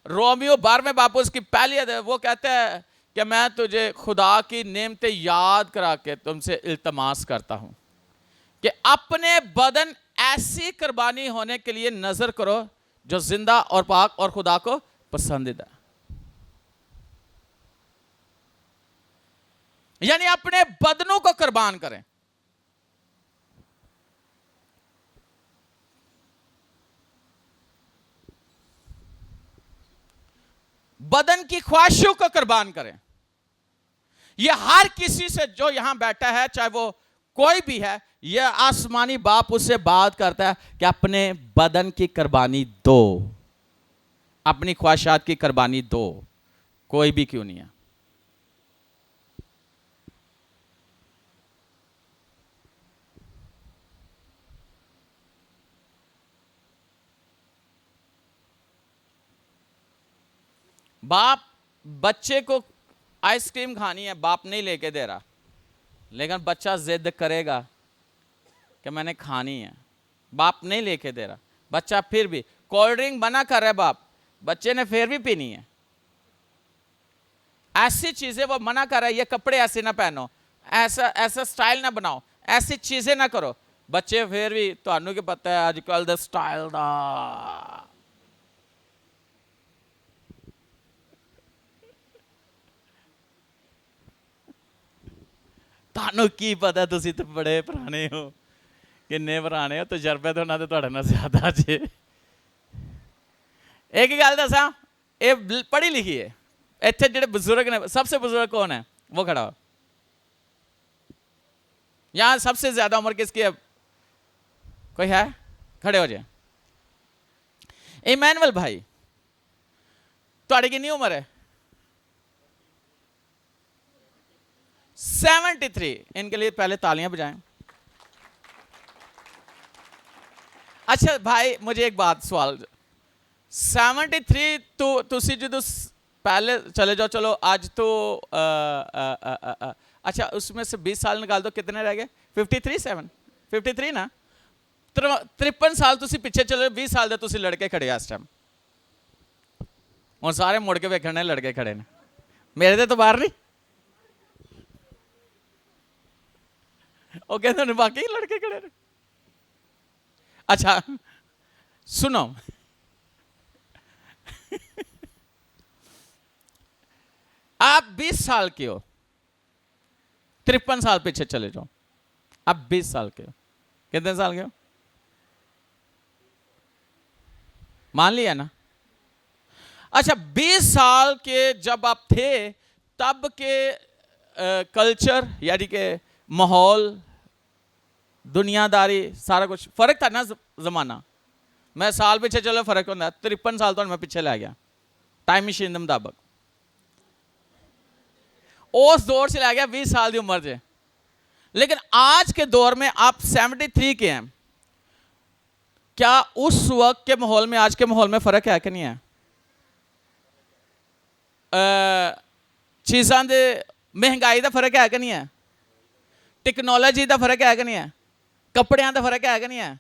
रोमियो 12वें बाप उसकी पहली वो कहते हैं कि मैं तुझे खुदा की नेमतें याद करा के तुमसे इल्तमास करता हूं कि अपने बदन ऐसी कुर्बानी होने के लिए नजर करो जो जिंदा और पाक और खुदा को पसंदीदा, यानी अपने बदनों को कुर्बान करें। बदन की ख्वाहिशों को कुर्बान करें। यह हर किसी से जो यहां बैठा है, चाहे वो कोई भी है, यह आसमानी बाप उससे बात करता है कि अपने बदन की कुर्बानी दो, अपनी ख्वाहिशात की कुर्बानी दो, कोई भी क्यों नहीं है। बाप बच्चे को आइसक्रीम खानी है, बाप नहीं लेके दे रहा, लेकिन बच्चा जिद करेगा कि मैंने खानी है, बाप नहीं लेके दे रहा, बच्चा फिर भी कोल्ड ड्रिंक मना कर रहा है बाप, बच्चे ने फिर भी पीनी है। ऐसी चीजें वो मना कर रहा है, ये कपड़े ऐसे ना पहनो, ऐसा ऐसा स्टाइल ना बनाओ, ऐसी चीजें ना करो, बच्चे फिर भी, ਤੁਹਾਨੂੰ ਕੀ ਪਤਾ ਹੈ ਅੱਜ ਕੱਲ ਦਾ ਸਟਾਈਲ ਦਾ। ਤੁਹਾਨੂੰ ਕੀ ਪਤਾ, ਤੁਸੀਂ ਤਾਂ ਬੜੇ ਪੁਰਾਣੇ ਹੋ, ਕਿੰਨੇ ਪੁਰਾਣੇ ਹੋ, ਤਜਰਬੇ ਤਾਂ ਉਹਨਾਂ ਦੇ ਤੁਹਾਡੇ ਨਾਲ ਜ਼ਿਆਦਾ ਜੇ। एक गल दसा, ये पढ़ी लिखी है, इतने जो बुजुर्ग ने, सबसे बुजुर्ग कौन है, वो खड़ा हो। यहाँ सबसे ज्यादा उम्र किसकी है, कोई है, खड़े हो जाए। इमैनुअल भाई, तुम्हारी कितनी उम्र है? 73। इनके लिए पहले तालियां बजाएं। अच्छा भाई, मुझे एक बात सवाल, 73 तो तुसी जो पहले चले जाओ, चलो आज तो अच्छा उसमें से 20 साल निकाल दो, कितने रह गए? 53 ना, 53 साल तुसी पीछे चले, 20 साल दे तुसी लड़के खड़े इस टाइम, और सारे मुड़ के वेखने लड़के खड़े ने, मेरे ते तो बाहर नहीं, वो कहते बाकी लड़के खड़े ने। अच्छा सुनो, आप 20 साल के हो, 53 साल पीछे चले जाओ, आप 20 साल के हो, कितने साल के हो मान लिया ना? अच्छा 20 साल के जब आप थे, तब के कल्चर यानी के माहौल, दुनियादारी, सारा कुछ फर्क था ना जमाना। मैं साल पीछे चलो फर्क होता, 53 साल तो मैं पीछे लै गया टाइम मशीन के मुताबिक, उस दौर से लै गया 20 साल की उम्र से। लेकिन आज के दौर में आप 73 के हैं, क्या उस वक्त के माहौल में आज के माहौल में फर्क है कि नहीं है? चीज़ों के महंगाई का फर्क है कि नहीं है? टेक्नोलॉजी का फर्क है कि नहीं है? कपड़ियां का फर्क है कि नहीं है?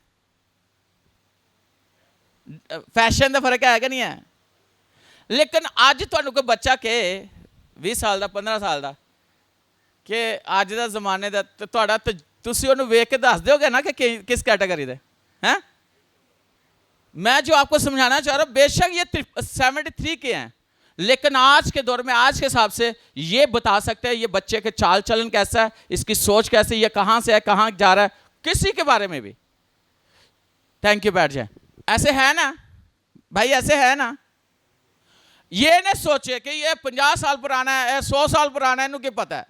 फैशन का फर्क है कि नहीं है? लेकिन अज तुहानू कोई बच्चा के 20 साल का 15 साल का कि अज का जमाने का, तुहाड़ा तुसीं उहनूं वेख के दस दोगे ना कि किस कैटेगरी दे हैं? मैं जो आपको समझाना चाह रहा हूँ, बेशक ये 73 के हैं, लेकिन आज के दौर में, आज के हिसाब से ये बता सकते हैं ये बच्चे के चाल चलन कैसा है, इसकी सोच कैसी, ये कहाँ से है, कहाँ जा रहा है, किसी के बारे में भी। थैंक यू, बैठ जाए। ऐसे है ना भाई, ऐसे है ना? ये न सोचे कि ये 50 साल पुराना है, 100 साल पुराना है, इन्हों क्या पता है।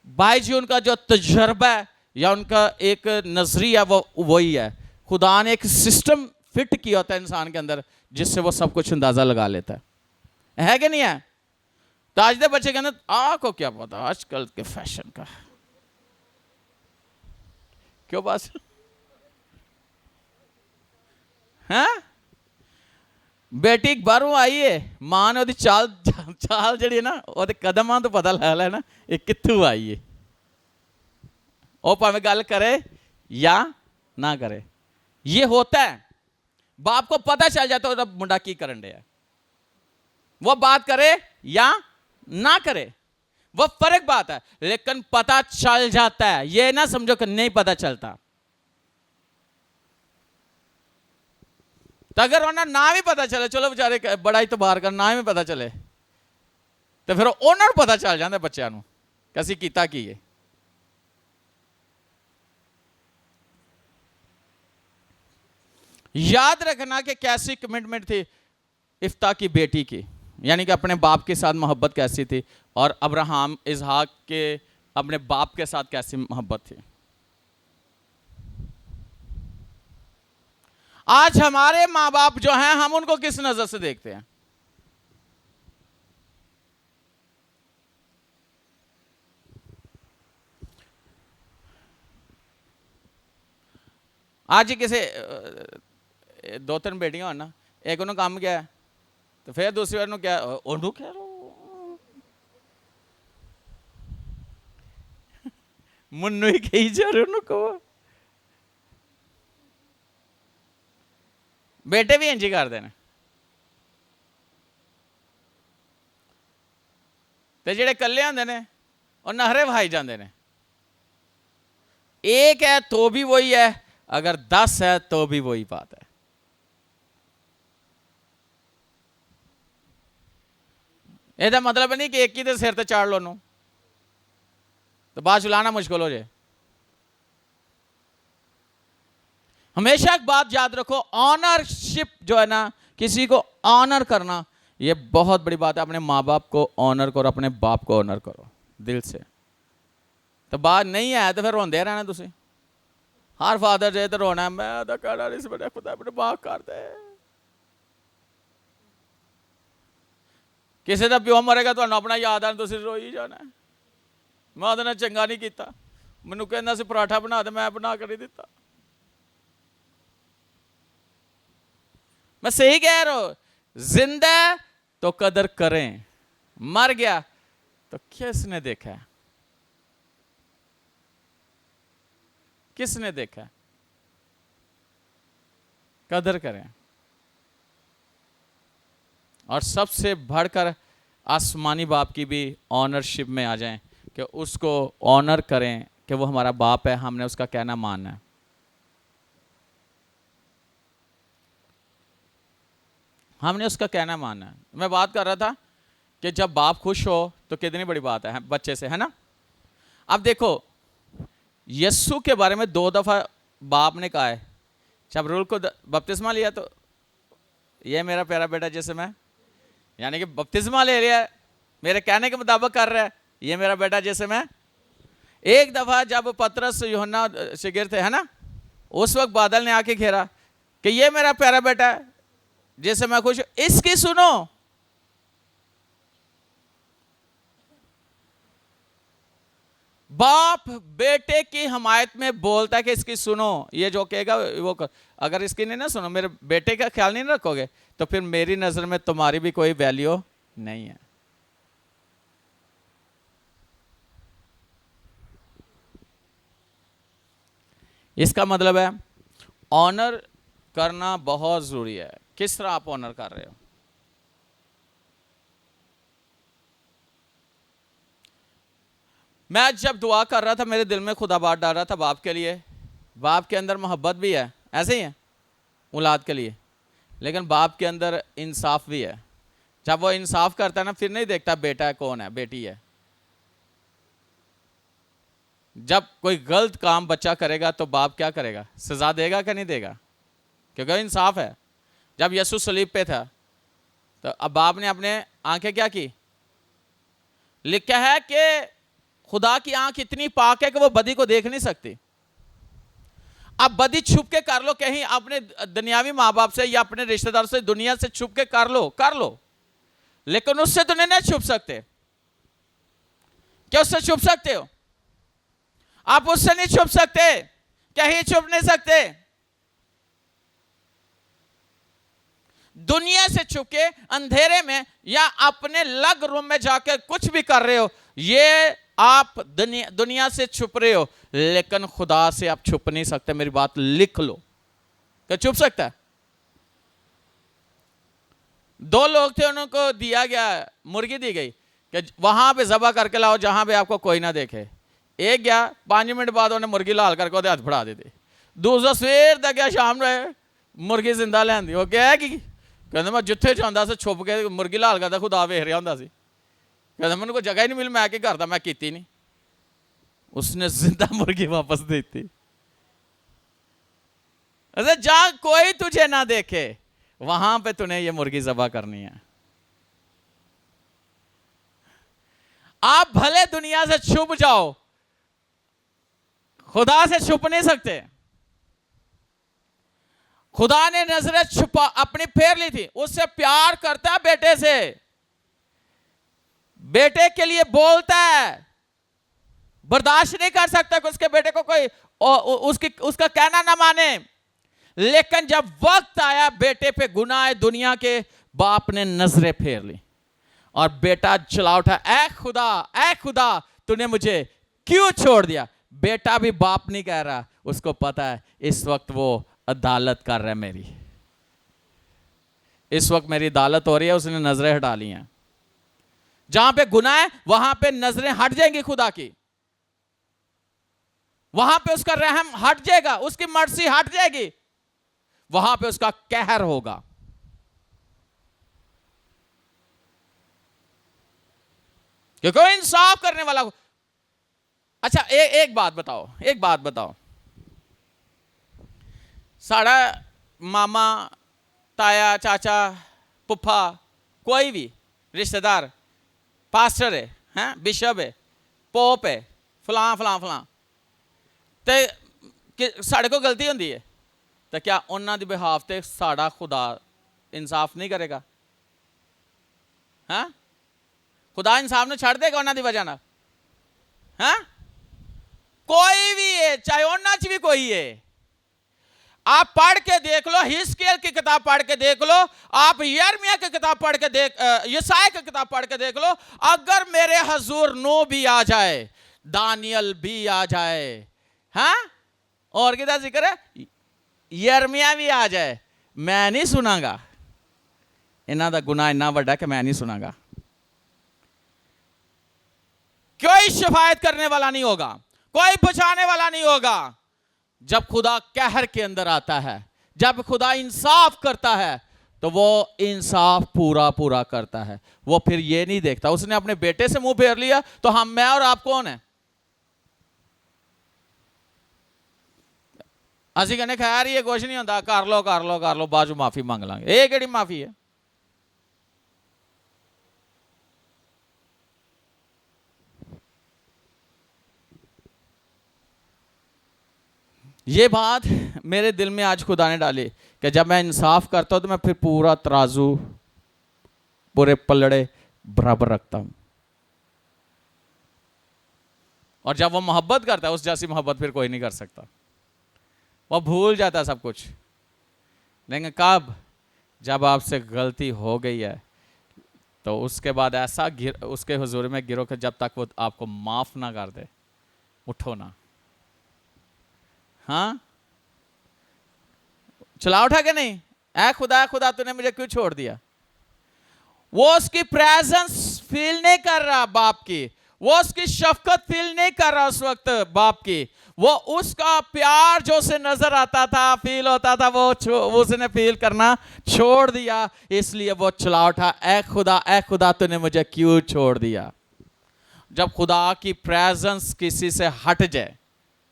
भाई जी उनका जो तजर्बा है या उनका एक नजरिया वो वही है। खुदा ने एक सिस्टम फिट किया होता है इंसान के अंदर, जिससे वो सब कुछ अंदाजा लगा लेता है कि नहीं है? तो आज के बच्चे कहते आपको क्या पता आजकल के फैशन का, क्यों बस हैं? बेटी बाहरों आई है, मां ने चाल चाल जी ना वो कदम तो पता लगा लेना ये कित्थों आई है। वो भावें गल करे या ना करे, ये होता है। बाप को पता चल जाता है मुंडा की करन डे, वो बात करे या ना करे, वो फर्क बात है, लेकिन पता चल जाता है, ये ना समझो कि नहीं पता चलता। तो अगर ओनर ना भी पता चले, चलो बेचारे बड़ा ही तो बाहर का ना भी पता चले, तो फिर ओनर पता चल जाता बच्चों को कैसी कीता की है। याद रखना कि कैसी कमिटमेंट थी इफ्ता की बेटी की, यानी कि अपने बाप के साथ मोहब्बत कैसी थी, और अब्राहम इसहाक के अपने बाप के साथ कैसी मोहब्बत थी। आज हमारे माँ बाप जो हैं, हम उनको किस नजर से देखते हैं? आज ही किसी दो तीन बेटियां हो ना, एक उन्होंने काम किया है तो फिर दूसरी बार क्या ओनू कह रो मुन्नू ही कही जा रहे हो को। बेटे भी इंजी करते हैं, तो जेडे कल्ले होंदे ने और नहरे वहाई जाते हैं। एक है तो भी वही है, अगर 10 है तो भी वही बात है। ਇਹਦਾ मतलब नहीं कि एक ही तो सिर ते चाड़ लो नू तो बात चलाना मुश्किल हो जाए। हमेशा एक बात याद रखो, ऑनरशिप जो है ना, किसी को ऑनर करना, ये बहुत बड़ी बात है। अपने माँ बाप को ऑनर करो, अपने बाप को ऑनर करो दिल से। तो बात नहीं है तो फिर रोंदे रहना तुसी। हर फादर डे तो रोना, मैं तो कहना इस बड़े खुदा अपने माफ कर दे। किसी का प्यो मरेगा तो अपना याद आना, तुसी रोई जाना। मैं ਉਹਦੇ चंगा नहीं किया, मैनू कहना सी पराठा बना दे, मैं बना कर नहीं दिता। मैं सही कह रहा हूं, जिंदा तो कदर करें, मर गया तो किसने देखा? किसने देखा? कदर करें। और सबसे बढ़कर आसमानी बाप की भी ऑनरशिप में आ जाएं कि उसको ऑनर करें कि वो हमारा बाप है, हमने उसका कहना मानना है। हमने उसका कहना मानना है। मैं बात कर रहा था कि जब बाप खुश हो तो कितनी बड़ी बात है बच्चे से, है ना। अब देखो, यस्सु के बारे में 2 दफा बाप ने कहा है। जब रूल को बपतिस्मा लिया तो ये मेरा प्यारा बेटा जैसे मैं, यानी कि बपतिस्मा ले लिया, मेरे कहने के मुताबिक कर रहा है, ये मेरा बेटा जैसे मैं। एक दफा जब पतरस यूहन्ना शिगिर थे, है ना, उस वक्त बादल ने आके घेरा कि ये मेरा प्यारा बेटा है जैसे मैं खुश, इसकी सुनो। बाप बेटे की हमायत में बोलता है कि इसकी सुनो, ये जो कहेगा वो कर। अगर इसकी नहीं ना सुनो, मेरे बेटे का ख्याल नहीं रखोगे, तो फिर मेरी नजर में तुम्हारी भी कोई वैल्यू नहीं है। इसका मतलब है ऑनर करना बहुत जरूरी है। किस तरह आप ऑनर कर रहे हो? मैं जब दुआ कर रहा था, मेरे दिल में खुदा बात डाल रहा था बाप के लिए। बाप के अंदर मोहब्बत भी है, ऐसे ही है औलाद के लिए, लेकिन बाप के अंदर इंसाफ भी है। जब वो इंसाफ करता है ना, फिर नहीं देखता बेटा है कौन है, बेटी है। जब कोई गलत काम बच्चा करेगा तो बाप क्या करेगा? सजा देगा कि नहीं देगा? क्योंकि इंसाफ है। जब यीशु सलीब पे था तो अब बाप ने अपने आंखें क्या की? लिखा है कि खुदा की आंख इतनी पाक है कि वो बदी को देख नहीं सकती। अब बदी छुप के कर लो, कहीं अपने दुनियावी माँ बाप से या अपने रिश्तेदारों से, दुनिया से छुप के कर लो, लेकिन उससे तो नहीं छुप सकते। क्या उससे छुप सकते हो? आप उससे नहीं छुप सकते, कहीं छुप नहीं सकते। दुनिया से छुप के अंधेरे में या अपने लग रूम में जाकर कुछ भी कर रहे हो, ये आप दुनिया से छुप रहे हो, लेकिन खुदा से आप छुप नहीं सकते। मेरी बात लिख लो। क्या छुप सकता है? 2 लोग थे, उनको दिया गया, मुर्गी दी गई कि वहां पे जबा करके लाओ जहां पे आपको कोई ना देखे। एक गया 5 मिनट बाद उन्हें मुर्गी लाल करके ਉਹਦੇ ਹੱਥ ਫੜਾ ਦਿੱਤੇ। दूसरा ਸਵੇਰ ਦਾ ਗਿਆ ਸ਼ਾਮ ਨੂੰ ਮੁਰਗੀ ਜ਼ਿੰਦਾ ਲੈਂਦੀ। ਉਹ ਕਿਹਾ ਕਿ ਕਹਿੰਦਾ ਮੈਂ ਜਿੱਥੇ ਜਾਂਦਾ ਸੀ ਛੁਪ ਕੇ ਮੁਰਗੀ ਲਾਲ ਕਰਦਾ ਖੁਦਾ ਵੇਖ ਰਿਹਾ ਹੁੰਦਾ ਸੀ। ਕਹਿੰਦਾ ਮੈਨੂੰ ਕੋਈ ਜਗ੍ਹਾ ਹੀ ਨਹੀਂ ਮਿਲੀ, ਮੈਂ ਕੀ ਕਰਦਾ, ਮੈਂ ਕੀਤੀ ਨਹੀਂ। उसने जिंदा मुर्गी वापस दी थी। अरे जहां कोई तुझे ना देखे वहां पे तूने ये मुर्गी ज़बा करनी है। आप भले दुनिया से छुप जाओ, खुदा से छुप नहीं सकते। खुदा ने नजरें छुपा अपनी फेर ली थी। उससे प्यार करता है बेटे से, बेटे के लिए बोलता है, बर्दाश्त नहीं कर सकता कि उसके बेटे को कोई उसका कहना ना माने। लेकिन जब वक्त आया बेटे पे गुनाह दुनिया के, बाप ने नजरें फेर ली और बेटा चला उठा, ऐ खुदा तूने मुझे क्यों छोड़ दिया। बेटा भी बाप नहीं कह रहा, उसको पता है इस वक्त वो अदालत कर रहा है मेरी, इस वक्त मेरी अदालत हो रही है। उसने नजरें हटा ली हैं। जहां पे गुनाह है वहां पे नजरें हट जाएंगी खुदा की, वहां पे उसका रहम हट जाएगा, उसकी मर्सी हट जाएगी, वहां पे उसका कहर होगा। क्योंकि इंसाफ करने वाला। अच्छा एक बात बताओ, साड़ा मामा ताया चाचा पुप्पा कोई भी रिश्तेदार पास्टर है, हैं बिशप है, पोप है, फलां ते साढ़े को गलती होती है तो क्या उन्होंने दी बिहाफ ते साड़ा खुदा इंसाफ नहीं करेगा? हाँ, खुदा इंसाफ ने छड़ देगा उन्होंने दी वजह ना? हाँ, कोई भी है, चाहे उन्होंने च भी कोई है। आप पढ़ के देख लो, हिस्कियल की किताब पढ़ के देख लो, आप यिर्मयाह की किताब पढ़ के यशायाह की किताब पढ़ के देख लो। अगर मेरे हजूर नूह भी आ जाए, दानियल भी आ जाए, हाँ, और किधर जिक्र है, यिर्मयाह भी आ जाए, मैं नहीं सुनागा। इन्हां दा गुनाह इन्ना बड़ा कि मैं नहीं सुनागा। कोई शिफायत करने वाला नहीं होगा, कोई बचाने वाला नहीं होगा। जब खुदा कहर के अंदर आता है, जब खुदा इंसाफ करता है, तो वो इंसाफ पूरा करता है। वो फिर ये नहीं देखता उसने अपने बेटे से मुंह फेर लिया तो मैं और आप कौन है? असि कहने खैर ये कुछ नहीं होता, कर लो बाद में माफी मांग लांगे। ये केड़ी माफी है? ये बात मेरे दिल में आज खुदा ने डाली कि जब मैं इंसाफ करता हूं तो मैं फिर पूरा तराजू, पूरे पलड़े बराबर रखता हूं। और जब वो मोहब्बत करता है, उस जैसी मोहब्बत फिर कोई नहीं कर सकता। वो भूल जाता है सब कुछ। लेकिन कब? जब आपसे गलती हो गई है तो उसके बाद ऐसा उसके हुजूर में गिरो कि जब तक वो आपको माफ ना कर दे, उठो ना। हाँ, चला उठा के नहीं, ऐ खुदा तूने मुझे क्यों छोड़ दिया। वो उसकी प्रेजेंस फील नहीं कर रहा बाप की, वो उसकी शफकत फील नहीं कर रहा उस वक्त बाप की। वो उसका प्यार जो उसे नजर आता था, फील होता था, वो उसने फील करना छोड़ दिया। इसलिए वो चला उठा, ऐ खुदा तूने मुझे क्यों छोड़ दिया। जब खुदा की प्रेजेंस किसी से हट जाए,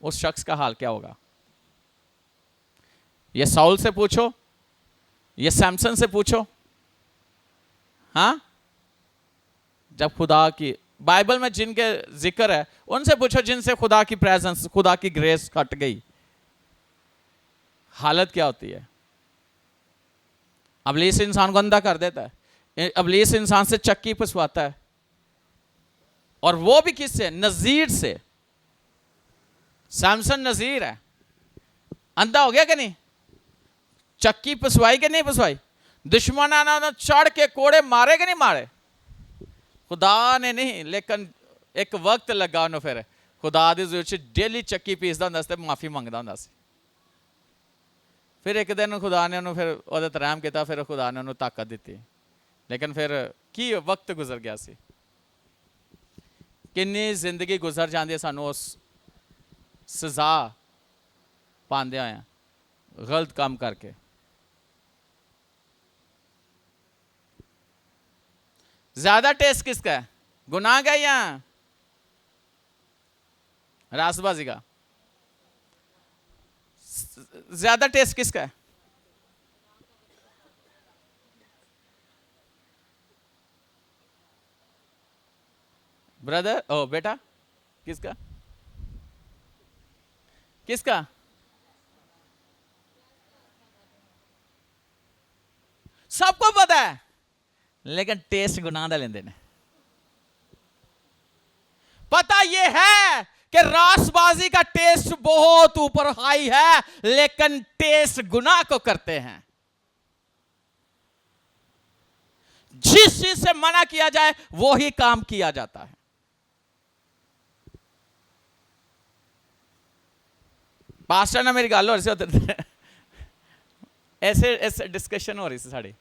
उस शख्स का हाल क्या होगा? ये साउल से पूछो, ये सैमसन से पूछो। हाँ, जब खुदा की बाइबल में जिनके जिक्र है उनसे पूछो, जिनसे खुदा की प्रेजेंस, खुदा की ग्रेस हट गई, हालत क्या होती है। इब्लीस इंसान को अंधा कर देता है, इब्लीस इंसान से चक्की पिसवाता है, और वो भी किससे? नजीर से। सैमसन नजीर है, अंधा हो गया कि नहीं? चक्की पिसवाई कि नहीं पिसवाई? दुश्मन ने चढ़ के कोड़े मारे कि नहीं मारे? खुदा ने नहीं, लेकिन एक वक्त लगा उन्होंने, फिर खुदा दी ज़रूरत डेली चक्की पीसदा हुंदा सी, माफी मंगदा हुंदा सी। फिर एक दिन खुदा ने उन्होंने फिर ओहदे ते रहम किया, फिर खुदा ने उन्होंने ताकत दी। लेकिन फिर की वक्त गुजर गया सी। किन्नी जिंदगी गुजर जाती है सानू उस सज़ा पांदे होया गलत काम करके। ज्यादा टेस्ट किसका है, गुनाह का या रासबाजी का? ज्यादा टेस्ट किसका है? ब्रदर, ओ बेटा, किसका किसका? सबको पता है, लेकिन टेस्ट गुनाह दा लेंदे ने। पता यह है कि रासबाजी का टेस्ट बहुत ऊपर हाई है, लेकिन टेस्ट गुनाह को करते हैं। जिस चीज से मना किया जाए वो ही काम किया जाता है। पास्टर ना मेरी गल हो रही सी, ऐसे डिस्कशन हो रही सी साड़ी।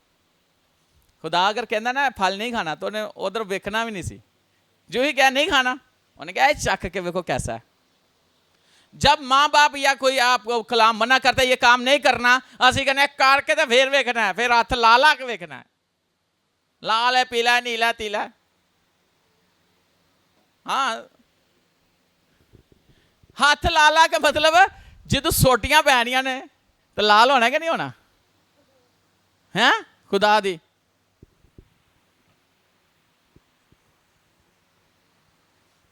खुदा अगर कहना ना फल नहीं खाना तो उन्हें उधर वेखना भी नहीं सी, जो ही कहा नहीं खाना उन्हें कहा चख के देखो कैसा है। जब माँ बाप या कोई आपको कलाम मना करता है ये काम नहीं करना, असं कहने करके तो फिर वेखना है, फिर हथ ला ला के वेखना है, लाल है पीला है नीला तीला। हाँ, हथ ला ला के मतलब जो सोटियां पैनियां ने तो लाल होना कि नहीं होना है? खुदा दी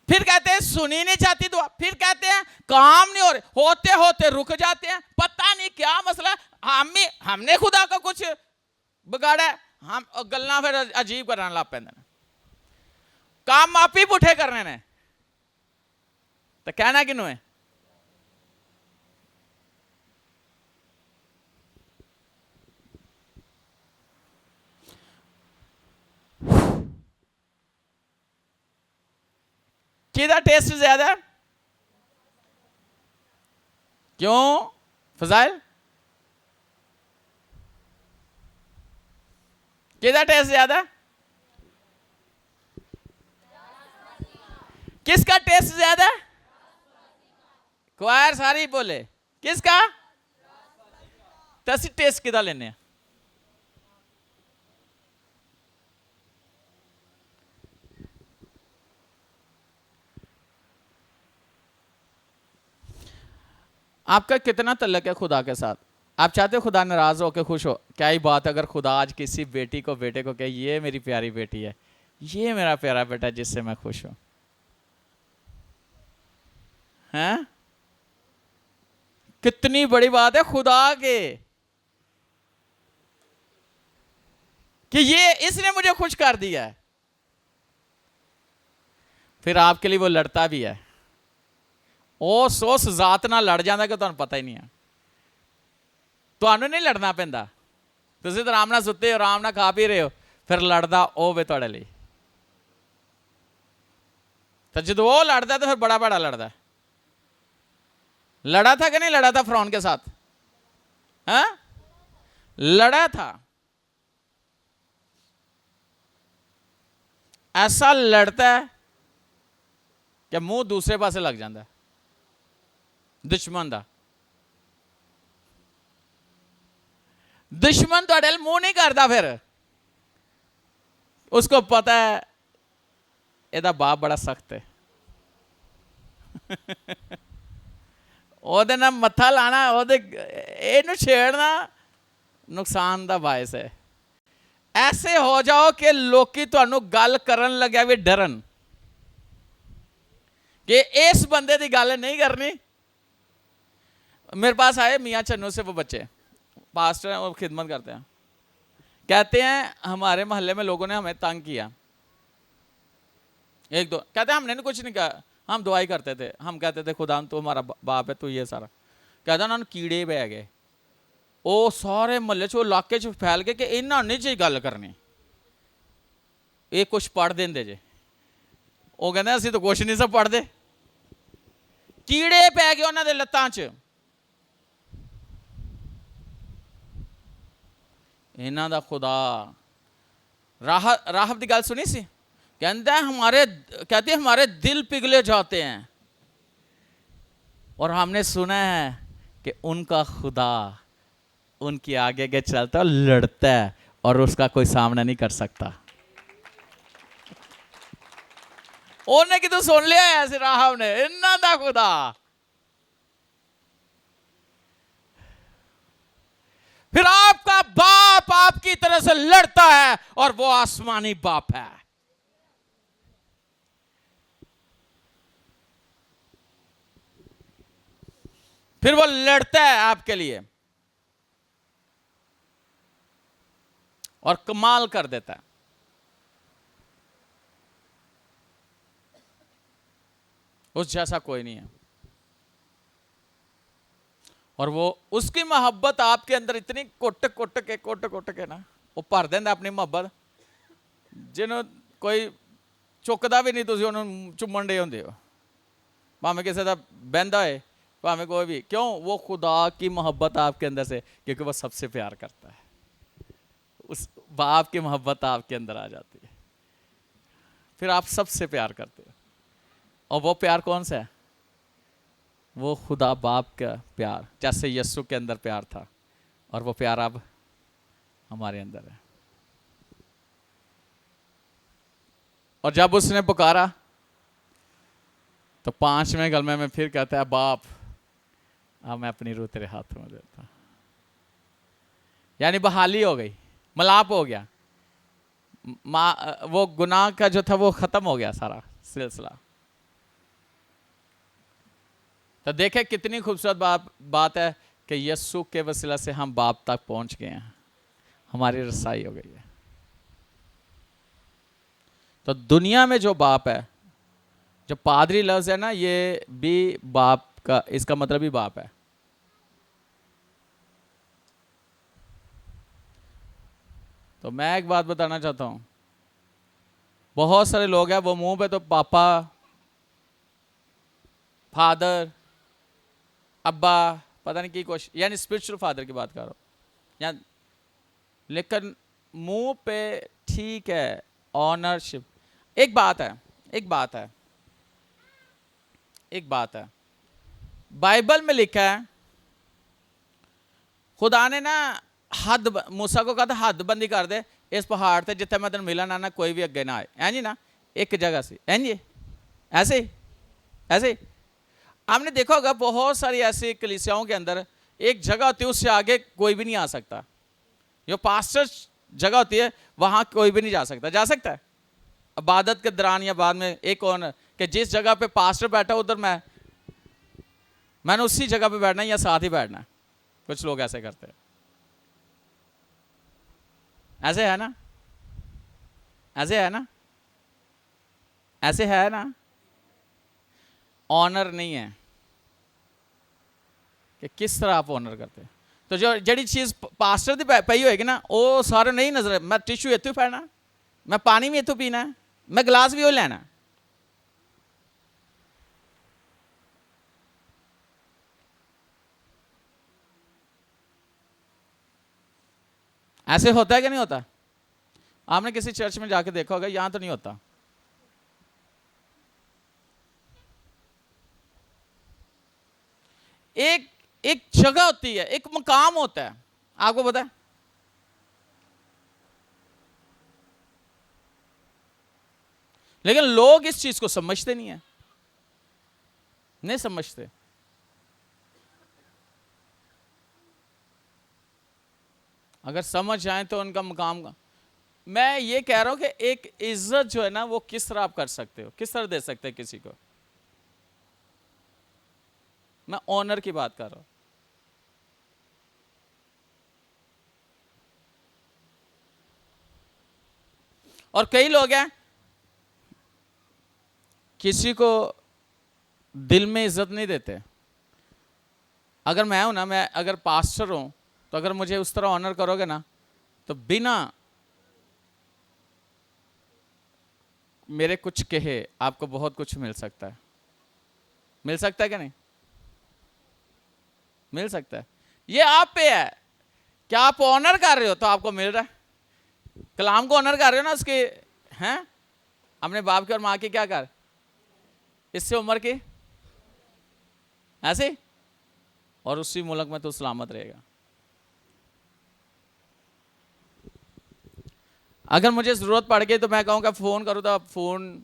फिर कहते हैं सुनी नहीं जाती दुआ, फिर कहते हैं काम नहीं हो रहे, होते होते रुक जाते हैं। पता नहीं क्या मसला, हमने खुदा का कुछ बिगाड़ा है, हम गल्ला फिर अजीब करने लग पैंदे ने, काम आप ही पुठे करने ने, तो कहना किनू है? किदा टेस्ट ज्यादा? क्यों फजाइल, किदा टेस्ट ज्यादा? किसका टेस्ट ज्यादा? क्वायर सारी बोले किसका? तो असं टेस्ट किदा लेने? आपका कितना तल्लक है खुदा के साथ? आप चाहते हो खुदा नाराज हो के खुश हो? क्या ही बात अगर खुदा आज किसी बेटी को बेटे को कहे ये मेरी प्यारी बेटी है, ये मेरा प्यारा बेटा जिससे मैं खुश हूं, हैं? कितनी बड़ी बात है खुदा के कि ये इसने मुझे खुश कर दिया है। फिर आपके लिए वो लड़ता भी है, उस जात नाल लड़ जाता कि तुहानू पता ही नहीं है। तुहानू नहीं लड़ना पैंदा, तुसीं तो आराम नाल सुत्ते हो, आराम नाल खा पी रहे हो, फिर लड़दा ओ वे तुहाडे लई। तो जब वो लड़ता तो फिर बड़ा बड़ा लड़ता। लड़ा था कि नहीं लड़ा था फिरौन के साथ? हाँ, लड़ा था। ऐसा लड़ता है कि मुंह दूसरे पासे लग जाता है दुश्मन दा। दुश्मन तुहाडे मुंह नहीं करता, फिर उसको पता है एदा बाप बड़ा सख्त है, ओदे नाल मत्था लाना, ओदे इहनू छेड़ना नुकसान दा बायस है। ऐसे हो जाओ कि लोकी तुहानू गल करन लग्या भी डरन कि इस बंदे दी गल नहीं करनी। मेरे पास आए मियाँ चन्नू से वो बच्चे, पास्टर हैं, वो खिदमत करते हैं। कहते हैं हमारे मोहल्ले में लोगों ने हमें तंग किया, एक दो कहते हैं हमने कुछ नहीं कहा, हम दुआई करते थे, हम कहते थे खुदा तू हमारा बाप है, तू ये सारा। कहता उन्होंने कीड़े बह गए, वो सारे महल्ले च इलाके च फैल गए कि इन्होंने नहीं जी गल करनी, ये कुछ पढ़ देंगे जे। वो कहते असीं तो कुछ नहीं सब पढ़ते, कीड़े पै गए उन्होंने लत्तां च। इन्हां दा खुदा राहब दी गल सुनी सी, कहती है हमारे दिल पिघले जाते हैं। और हमने सुना है कि उनका खुदा उनके आगे आगे चलता है, लड़ता है और उसका कोई सामना नहीं कर सकता। उन्हें कि तो सुन लिया है ऐसे राहब ने, इन्ना दा खुदा। फिर आपका बाप आपकी तरह से लड़ता है और वो आसमानी बाप है। फिर वो लड़ता है आपके लिए और कमाल कर देता है। उस जैसा कोई नहीं है। और वो उसकी मोहब्बत आपके अंदर इतनी कुट कुट के ना वो भर देंदा अपनी मोहब्बत, जिन्हों कोई चुकदा भी नहीं, तुसीं उन्होंने चुम्मन डे होंदे हो, भावें किसी का बहंदा है, भावें कोई भी। क्यों? वो खुदा की मोहब्बत आपके अंदर से, क्योंकि वो सबसे प्यार करता है। उस बाप की मोहब्बत आपके अंदर आ जाती है, फिर आप सबसे प्यार करते हो। और वो प्यार कौन सा है? वो खुदा बाप का प्यार, जैसे यीशु के अंदर प्यार था, और वो प्यार अब हमारे अंदर है। और जब उसने पुकारा तो 5वें कलमे में फिर कहता है, बाप अब मैं अपनी रूह तेरे हाथों में देता। यानी बहाली हो गई, मलाप हो गया, वो गुनाह का जो था वो खत्म हो गया सारा सिलसिला। तो देखे कितनी खूबसूरत बात है कि यीशु के वसीला से हम बाप तक पहुंच गए हैं, हमारी रसाई हो गई है। तो दुनिया में जो बाप है, जो पादरी लफ्ज है ना, ये भी बाप का, इसका मतलब ही बाप है। तो मैं एक बात बताना चाहता हूं, बहुत सारे लोग हैं वो मुंह पे तो पापा, फादर, अब्बा, पता नहीं की कोशिश, यानी स्पिरिचुअल फादर की बात कर रहा हूं, लेकिन मुंह पे ठीक है ऑनरशिप। एक बात है, बाइबल में लिखा है, खुदा ने ना मूसा को कहा था हद बंदी कर दे इस पहाड़ से, जिथे मैं तेन मिलन आना कोई भी अगे ना आए। है जी ना, एक जगह से है जी, ऐसे आपने देखा होगा बहुत सारी ऐसी कलीसियाओं के अंदर एक जगह होती है, उससे आगे कोई भी नहीं आ सकता। जो पास्टर जगह होती है वहां कोई भी नहीं जा सकता। जा सकता है इबादत के दौरान या बाद में एक ऑनर कि जिस जगह पे पास्टर बैठा उधर मैंने उसी जगह पे बैठना है या साथ ही बैठना है। कुछ लोग ऐसे करते हैं, ऐसे है ना, ऐसे है ना। ऑनर नहीं है कि किस तरह आप ऑनर करते हैं। तो जो जड़ी चीज़ पास्टर की पई होएगी ना, वो सारे नहीं नजर। मैं टिशू इतों फैलना, मैं पानी भी इतों पीना, मैं गिलास भी वो लेना। ऐसे होता है कि नहीं होता? आपने किसी चर्च में जाके देखा होगा, यहां तो नहीं होता। एक जगह होती है, एक मकाम होता है, आपको पता है। लेकिन लोग इस चीज को समझते नहीं समझते। अगर समझ जाए तो उनका मकाम का। मैं ये कह रहा हूं कि एक इज्जत जो है ना, वो किस तरह आप कर सकते हो, किस तरह दे सकते हैं किसी को। मैं ऑनर की बात कर रहा हूं। और कई लोग हैं किसी को दिल में इज्जत नहीं देते। अगर मैं हूं ना, मैं अगर पास्टर हूं, तो अगर मुझे उस तरह ऑनर करोगे ना, तो बिना मेरे कुछ कहे आपको बहुत कुछ मिल सकता है। मिल सकता है क्या? नहीं मिल सकता है। ये आप पे है, क्या आप ऑनर कर रहे हो तो आपको मिल रहा है। कलाम को ऑनर कर रहे हो ना उसके, हैं अपने बाप की और माँ की क्या कर, इससे उम्र की ऐसे, और उसी मुल्क में तो सलामत रहेगा। अगर मुझे जरूरत पड़ गई तो मैं कहूँगा फोन करूँ, तो फोन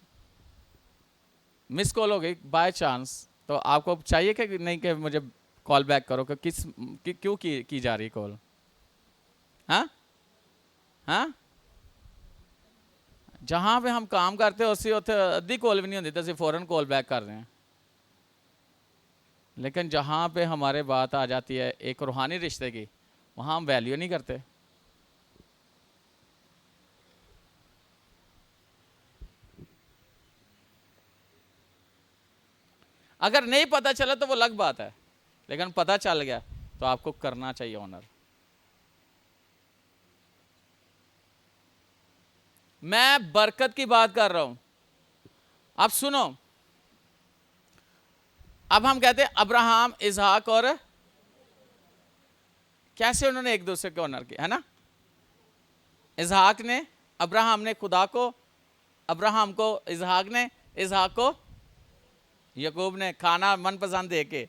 मिस कॉल हो गई बाय चांस, तो आपको चाहिए कि नहीं कि मुझे कॉल बैक करो, कि क्यों की जा रही कॉल? हाँ हाँ, जहाँ पे हम काम करते हैं उसी उत्थे अद्धी कॉल भी नहीं होती तो असं फौरन कॉल बैक कर रहे हैं। लेकिन जहाँ पे हमारे बात आ जाती है एक रूहानी रिश्ते की, वहाँ हम वैल्यू नहीं करते। अगर नहीं पता चला तो वो अलग बात है, लेकिन पता चल गया तो आपको करना चाहिए ऑनर। मैं बरकत की बात कर रहा हूं। अब सुनो, अब हम कहते हैं अब्राहम, इसहाक और कैसे उन्होंने एक दूसरे को ऑनर किया, है ना? इसहाक ने, अब्राहम ने खुदा को, अब्राहम को इसहाक ने, इसहाक को याकूब ने खाना मनपसंद दे के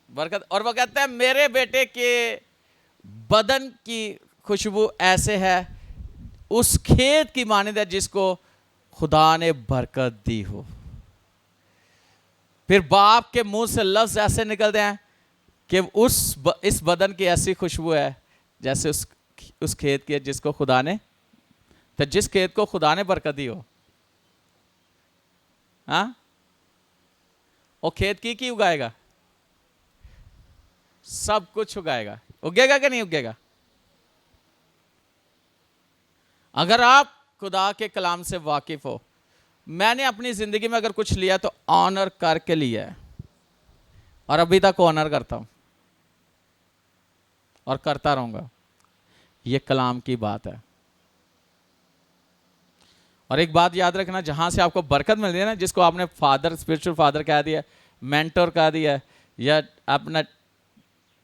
बरकत। और वो कहता है मेरे बेटे के बदन की खुशबू ऐसे है उस खेत की मानिंद है जिसको खुदा ने बरकत दी हो। फिर बाप के मुंह से लफ्ज ऐसे निकलते हैं कि इस बदन की ऐसी खुशबू है जैसे उस खेत की है जिसको खुदा ने, तो जिस खेत को खुदा ने बरकत दी हो, हाँ, वो खेत की उगाएगा, सब कुछ उगाएगा। उगेगा कि नहीं उगेगा? अगर आप खुदा के कलाम से वाकिफ हो, मैंने अपनी जिंदगी में अगर कुछ लिया तो ऑनर करके लिया है, और अभी तक ऑनर करता हूं और करता रहूंगा। ये कलाम की बात है। और एक बात याद रखना, जहां से आपको बरकत मिल रही है ना, जिसको आपने फादर, स्पिरिचुअल फादर कह दिया, मेंटर कह दिया, या अपना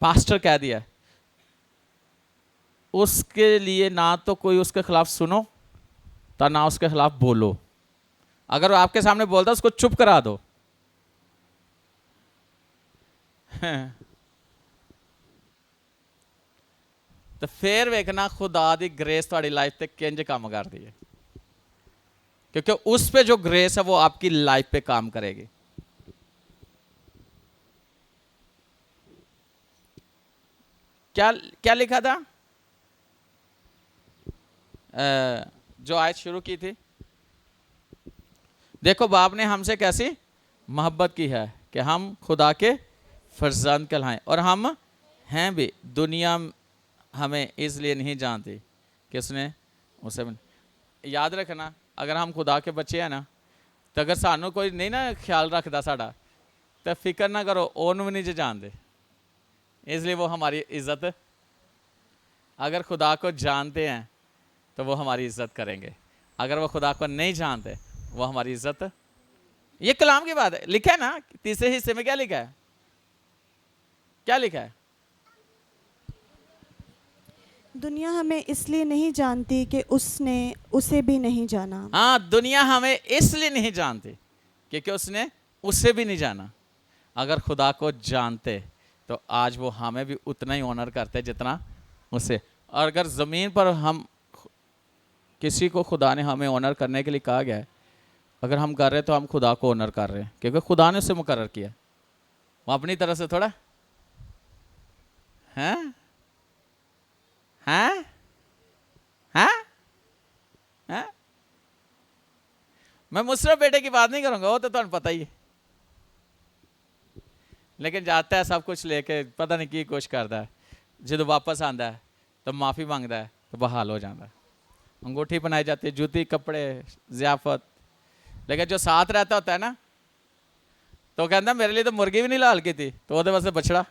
पास्टर कह दिया, उसके लिए ना तो कोई उसके खिलाफ सुनो तो ना उसके खिलाफ बोलो। अगर वो आपके सामने बोलता उसको चुप करा दो। तो फिर वेखना खुदा दी ग्रेस थोड़ी लाइफ ते किंज काम करती है, क्योंकि उस पे जो ग्रेस है वो आपकी लाइफ पे काम करेगी। क्या क्या लिखा था? जो आयत शुरू की थी, देखो बाप ने हमसे कैसी मोहब्बत की है कि हम खुदा के फर्जंद कहलाएं, और हम हैं भी। दुनिया हमें इसलिए नहीं जानती कि उसने उसे, याद रखना, अगर हम खुदा के बच्चे हैं ना, तो अगर सानू कोई नहीं ना ख्याल रखता साड़ा, तो फिक्र ना करो, ओनू नहीं जानते, इसलिए वो हमारी इज्जत, अगर खुदा को जानते हैं तो वो हमारी इज्जत करेंगे, अगर वो खुदा को नहीं जानते वो हमारी इज्जत। ये कलाम की बात है, लिखा है ना तीसरे हिस्से में, क्या लिखा है? क्या लिखा है? दुनिया हमें इसलिए नहीं जानती कि उसने उसे भी नहीं जाना। हाँ, दुनिया हमें इसलिए नहीं जानती क्योंकि उसने उसे भी नहीं जाना। अगर खुदा को जानते तो आज वो हमें भी उतना ही ऑनर करते जितना उसे। और अगर ज़मीन पर हम किसी को, खुदा ने हमें ऑनर करने के लिए कहा गया है, अगर हम कर रहे हैं तो हम खुदा को ऑनर कर रहे हैं, क्योंकि खुदा ने उसे मुकर्रर किया, वो अपनी तरह से थोड़ा है। हैं हैं हैं? मैं मुसरफ बेटे की बात नहीं करूंगा, वो तो तुम्हें पता ही है, लेकिन जाता है सब कुछ लेके, पता नहीं की कोशिश करता है, जो वापस आता है तो माफ़ी मांगता है तो बहाल हो जाता है। अंगूठी बनाई जाती है, जूती, कपड़े, ज़ियाफत, लेकिन जो साथ रहता होता है ना, तो कहता मेरे लिए तो मुर्गी भी नहीं लाल की थी, तो वो वास्ते बछड़ा,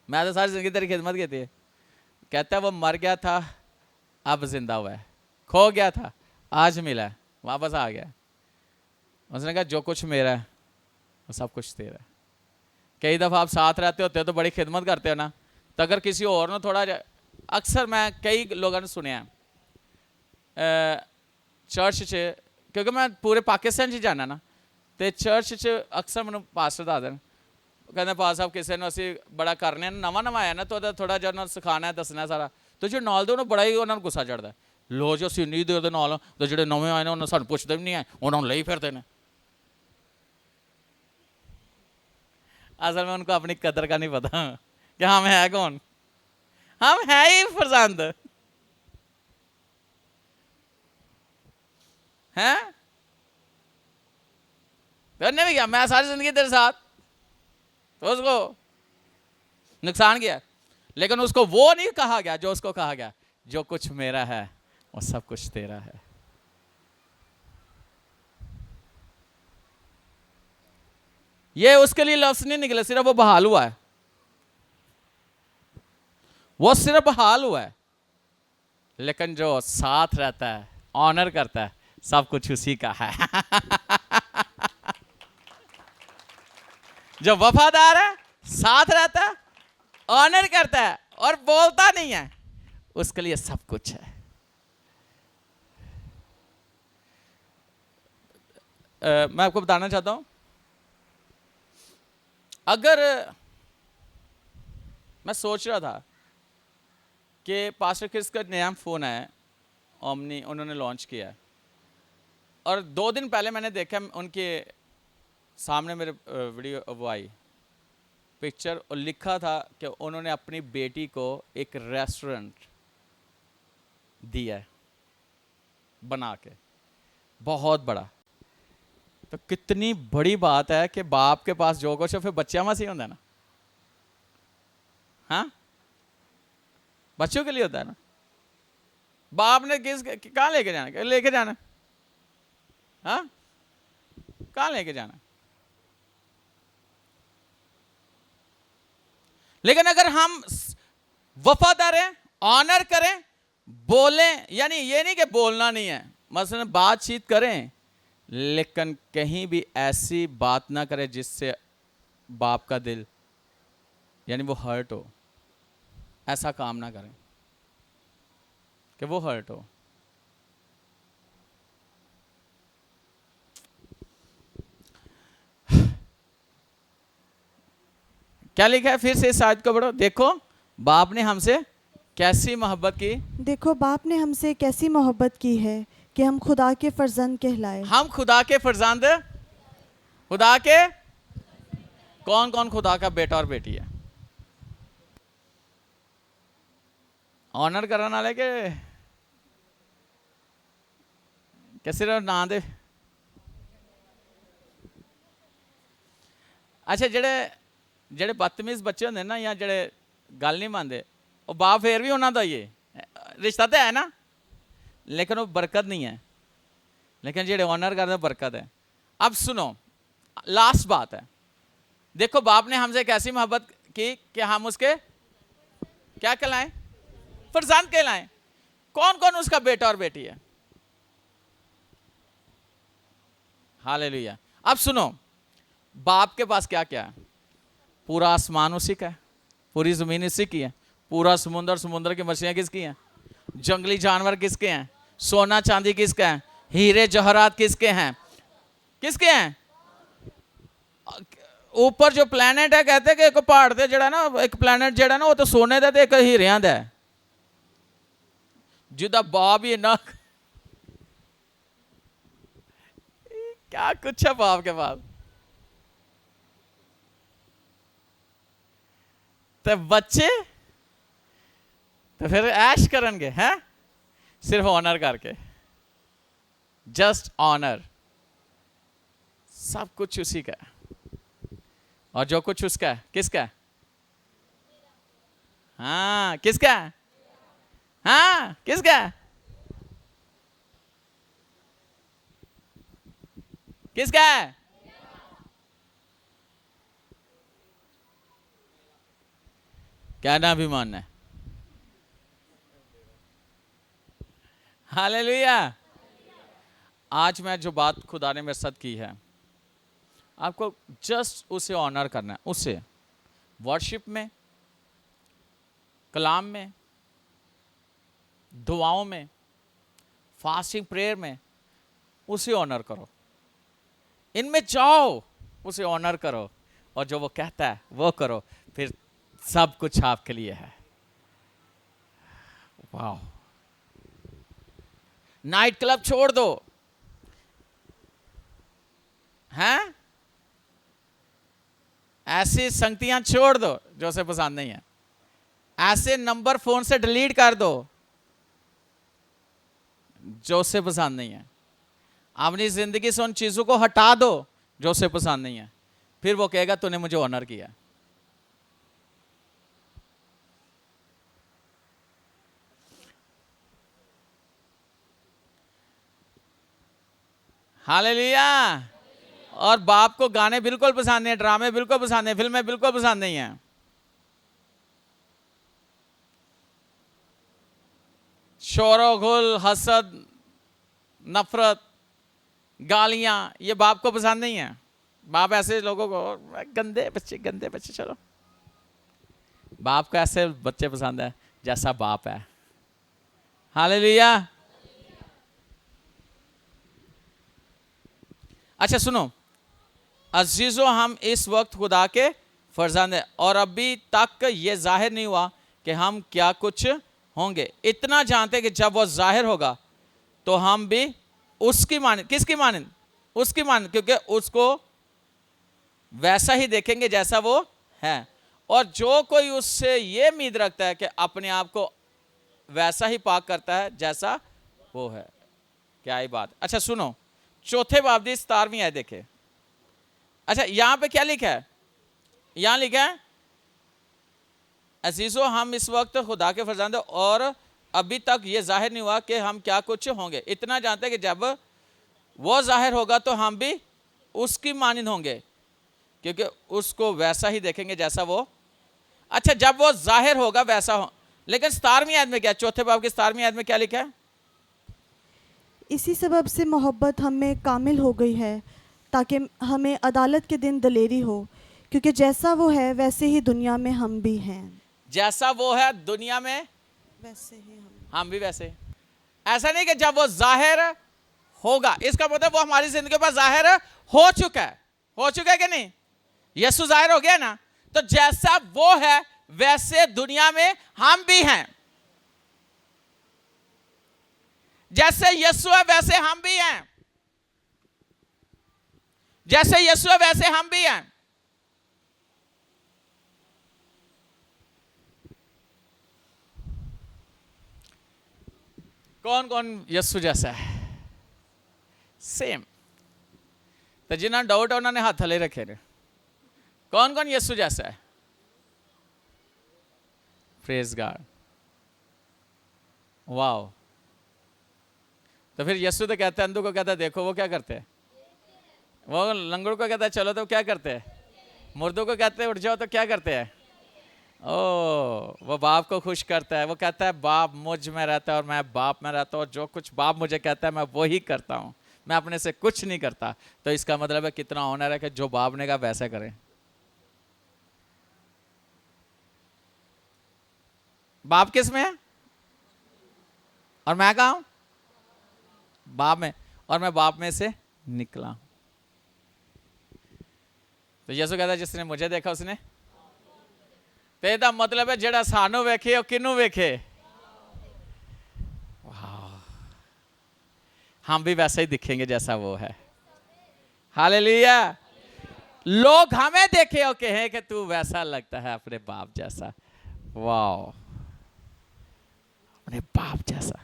मैं तो सारी जिंदगी तेरी खिदमत की थी। कहता है वो मर गया था अब जिंदा हुआ है, खो गया था आज मिला है, वापस आ गया। उसने कहा जो कुछ मेरा है वो सब कुछ तेरा है। कई दफ़ा आप साथ रहते होते हो तो बड़ी खिदमत करते हो ना, तो अगर किसी और ने थोड़ा, अक्सर मैं कई लोगों ने सुने हैं ਚਰਚ 'ਚ, ਕਿਉਂਕਿ ਮੈਂ ਪੂਰੇ ਪਾਕਿਸਤਾਨ 'ਚ ਜਾਣਾ ਨਾ, ਤੇ ਚਰਚ 'ਚ ਅਕਸਰ ਮੈਨੂੰ ਪਾਸਟਰ ਦੱਸ ਦੇਣ, ਉਹ ਕਹਿੰਦੇ ਪਾਸ ਸਾਹਿਬ ਕਿਸੇ ਨੂੰ ਅਸੀਂ ਬੜਾ ਕਰਨੇ ਨਵਾਂ ਆਇਆ ਨਾ, ਤਾਂ ਉਹਦਾ ਥੋੜ੍ਹਾ ਜਿਹਾ ਉਹਨਾਂ ਨੂੰ ਸਿਖਾਉਣਾ ਦੱਸਣਾ ਸਾਰਾ, ਤੇ ਜੋ ਨਾਲ ਦੇ ਉਹਨੂੰ ਬੜਾ ਹੀ ਉਹਨਾਂ ਨੂੰ ਗੁੱਸਾ ਚੜਦਾ, ਲੋ ਜੀ ਅਸੀਂ ਨਹੀਂ ਦੇ ਉਹਦੇ ਨਾਲ, ਤੇ ਜਿਹੜੇ ਨਵੇਂ ਆਏ ਨੇ ਉਹਨਾਂ ਸਾਨੂੰ ਪੁੱਛਦੇ ਵੀ ਨਹੀਂ ਹੈ, ਉਹਨਾਂ ਨੂੰ ਲਈ ਫਿਰਦੇ ਨੇ। असल में उनको अपनी कदर का नहीं पता कि हम है कौन, हम है ही फरजंद हैं। करने भी क्या, मैं सारी जिंदगी तेरे साथ, तो उसको नुकसान किया, लेकिन उसको वो नहीं कहा गया जो उसको कहा गया, जो कुछ मेरा है वो सब कुछ तेरा है। ये उसके लिए लफ्ज नहीं निकले, सिर्फ वो बहाल हुआ है, वो सिर्फ बहाल हुआ है, लेकिन जो साथ रहता है, ऑनर करता है, सब कुछ उसी का है। जो वफादार है, साथ रहता है, ऑनर करता है और बोलता नहीं है, उसके लिए सब कुछ है। मैं आपको बताना चाहता हूं, अगर मैं सोच रहा था कि पास्टर क्रिस का नया फ़ोन है ओमनी, उन्होंने लॉन्च किया है, और 2 दिन पहले मैंने देखा उनके सामने मेरे वीडियो वो आई पिक्चर, और लिखा था कि उन्होंने अपनी बेटी को एक रेस्टोरेंट दिया है बना के, बहुत बड़ा। तो कितनी बड़ी बात है कि बाप के पास जो कुछ है फिर बच्चा मसीह होता है ना, हाँ बच्चों के लिए होता है ना। बाप ने किस कहाँ लेके जाना, हाँ कहाँ लेके जाना। लेकिन अगर हम वफादार हैं, ऑनर करें, बोलें, यानी ये नहीं कि बोलना नहीं है, मसलन बातचीत करें, लेकिन कहीं भी ऐसी बात ना करें जिससे बाप का दिल यानी वो हर्ट हो, ऐसा काम ना करें कि वो हर्ट हो। क्या लिखा है, फिर से इस आयत को पढ़ो। देखो बाप ने हमसे कैसी मोहब्बत की, देखो बाप ने हमसे कैसी मोहब्बत की है कि हम खुदा के फर्जंद कहलाए। हम खुदा के फर्जंद, खुदा के कौन कौन खुदा का बेटा और बेटी है? ऑनर करने वाले के सिर्फ ना दे। अच्छा जेड़े जेड़े बदतमीज बच्चे होंगे ना, या जेड़े गल नहीं मानते, वो बाप फिर भी उन्होंने ही है, रिश्ता तो है ना, लेकिन वो बरकत नहीं है। लेकिन जेड़े ऑनर करते बरकत है। अब सुनो, लास्ट बात है, देखो बाप ने हमसे कैसी मोहब्बत की कि हम उसके क्या कहलाएं, फरजंद कहलाएं। कौन कौन उसका बेटा और बेटी है? हालेलुया। अब सुनो, बाप के पास क्या क्या है? पूरा आसमान उसी का है, पूरी जमीन उसी की है, पूरा समुंदर की मछलियां किसकी हैं, जंगली जानवर किसके हैं, सोना चांदी किसका है, हीरे जवाहरात किसके हैं, किसके हैं? ऊपर जो प्लैनेट है, कहते हैं कि एक पहाड़ ते जड़ा ना, एक प्लैनेट जड़ा ना, वो तो सोने दा ते एक हीरियां दा है, जिदा बाप ही ना क्या कुछ है बाप के पास। तो बच्चे तो फिर ऐश करेंगे हैं, सिर्फ ऑनर करके, जस्ट ऑनर। सब कुछ उसी का है, और जो कुछ उसका है किसका है? हाँ किसका है? हाँ किसका है? किसका है? क्या नाम भी मानना है? हालेलुया। आज मैं जो बात खुदा ने मेरे साथ की है, आपको जस्ट उसे ऑनर करना है, उसे वर्शिप में, कलाम में, दुआओं में, फास्टिंग प्रेयर में उसे ऑनर करो, इनमें जाओ, उसे ऑनर करो, और जो वो कहता है वो करो, फिर सब कुछ आपके लिए है। वाह। नाइट क्लब छोड़ दो, हैं? ऐसी संगतियां छोड़ दो जो उसे पसंद नहीं है, ऐसे नंबर फोन से डिलीट कर दो जो उसे पसंद नहीं है, अपनी जिंदगी से उन चीजों को हटा दो जो उसे पसंद नहीं है, फिर वो कहेगा तूने मुझे ऑनर किया। हालेलुया। और बाप को गाने बिल्कुल पसंद नहीं, ड्रामे बिल्कुल पसंद नहीं, फिल्में बिल्कुल पसंद नहीं है। शोरो गुल, हसद, नफरत, गालियां, ये बाप को पसंद नहीं है। बाप ऐसे लोगों को, गंदे बच्चे, चलो। बाप को ऐसे बच्चे पसंद है जैसा बाप है। हालेलुया। अच्छा सुनो, अजीजों, हम इस वक्त खुदा के फर्जंद हैं और अभी तक ये जाहिर नहीं हुआ कि हम क्या कुछ होंगे। इतना जानते कि जब वो जाहिर होगा तो हम भी उसकी मानें। किसकी मानें? उसकी मानें, क्योंकि उसको वैसा ही देखेंगे जैसा वो है। और जो कोई उससे ये उम्मीद रखता है कि अपने आप को वैसा ही पाक करता है जैसा वो है। क्या ही बात। अच्छा सुनो, चौथे बाब की 17वीं आयत देखे। अच्छा यहां पे क्या लिखा है? यहां लिखा है, अजीजों, हम इस वक्त खुदा के फरजंद और अभी तक ये जाहिर नहीं हुआ कि हम क्या कुछ होंगे। इतना जानते हैं कि जब वो जाहिर होगा तो हम भी उसकी मानिंद होंगे, क्योंकि उसको वैसा ही देखेंगे जैसा वो। अच्छा, जब वो जाहिर होगा वैसा हो। लेकिन 17वीं आयत में क्या, चौथे बाब की 17वीं आयत में क्या लिखा है? इसी सबब से मोहब्बत हम में कामिल हो गई है ताकि हमें अदालत के दिन दलेरी हो, क्योंकि जैसा वो है वैसे ही दुनिया में हम भी हैं। जैसा वो है दुनिया में वैसे ही हम भी वैसे। ऐसा नहीं कि जब वो जाहिर होगा, इसका मतलब वो हमारी जिंदगी पर जाहिर हो चुका है। हो चुका है कि नहीं? यीशु जाहिर हो गया ना, तो जैसा वो है वैसे दुनिया में हम भी हैं। जैसे यीशु है वैसे हम भी हैं। जैसे यीशु है वैसे हम भी हैं। कौन कौन यीशु जैसा है? सेम। तो जिन्हें डाउट है उन्होंने हाथ थले रखे ने। कौन कौन यीशु जैसा है? Praise God. वाओ। तो फिर यीशु तो कहता है, अंधों को कहता है देखो वो क्या करते हैं, वो लंगड़ को कहता है चलो तो क्या करते हैं, मुर्दों को कहते हैं उठ जाओ तो क्या करते हैं। ओ, वो बाप को खुश करता है। वो कहता है बाप मुझ में रहता है और मैं बाप में रहता हूँ, जो कुछ बाप मुझे कहता है मैं वही करता हूँ, मैं अपने से कुछ नहीं करता। तो इसका मतलब है कितना ऑनर है कि जो बाप ने कहा वैसा करें। बाप किस में है और मैं कहा हूं? बाप में, और मैं बाप में से निकला। तो यीशु कहता है जिसने मुझे देखा उसने, तो ਇਹਦਾ मतलब है ਜਿਹੜਾ ਸਾਨੂੰ ਵੇਖੇ ਉਹ ਕਿਹਨੂੰ ਵੇਖੇ। हम भी वैसा ही दिखेंगे जैसा वो है। हालेलुया। लोग हमें देखे और कहे कि तू वैसा लगता है अपने बाप जैसा। वाह, अपने बाप जैसा।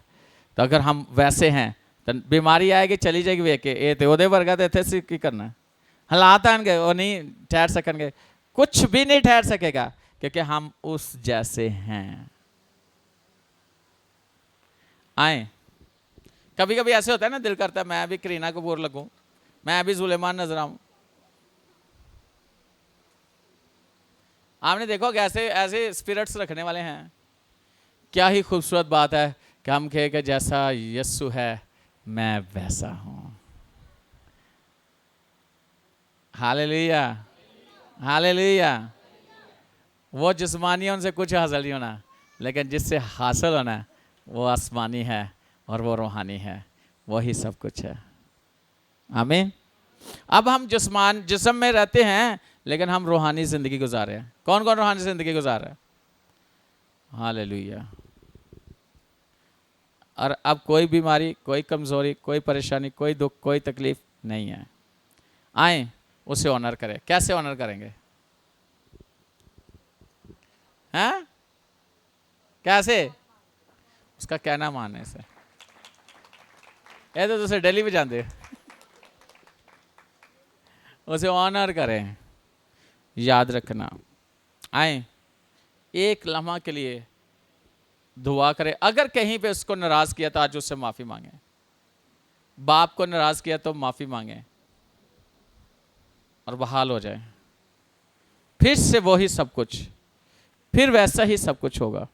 तो अगर हम वैसे हैं तो बीमारी आएगी चली जाएगी ਵੇਖ ਕੇ, ਇਹ ਤੇ ਉਹਦੇ ਵਰਗਾ ਤੇ ਇੱਥੇ ਸੀ ਕੀ करना। हालात आएंगे वो नहीं ठहर सकेंगे, कुछ भी नहीं ठहर सकेगा, क्योंकि हम उस जैसे हैं। आए, कभी कभी ऐसे होता है ना, दिल करता है मैं भी करीना कपूर लगूं, मैं भी सुलेमान नजर आऊं। आपने देखो कि ऐसे ऐसे स्पिरिट्स रखने वाले हैं। क्या ही खूबसूरत बात है कि हम कहे कि जैसा यीशु है मैं वैसा हूं। Hallelujah, hallelujah. वो जिस्मानी है उनसे कुछ हासिल नहीं होना, लेकिन जिससे हासिल होना है वो आसमानी है और वो रूहानी है। वही सब कुछ है। आमीन। अब हम जिस्म में रहते हैं, लेकिन हम रूहानी जिंदगी गुजार रहे हैं। कौन कौन रूहानी जिंदगी गुजार रहा है? हालेलुया। और अब कोई बीमारी, कोई कमजोरी, कोई परेशानी, कोई दुख, कोई तकलीफ नहीं है। आए उसे ऑनर करें। कैसे ऑनर करेंगे? हैं? कैसे? उसका कहना मानने से। ये तो तुझे डेली भी जानते, उसे ऑनर करें। याद रखना। आए एक लम्हा के लिए दुआ करें। अगर कहीं पे उसको नाराज किया तो आज उससे माफी मांगे। बाप को नाराज किया तो माफी मांगे और बहाल हो जाए। फिर से वही सब कुछ, फिर वैसा ही सब कुछ होगा।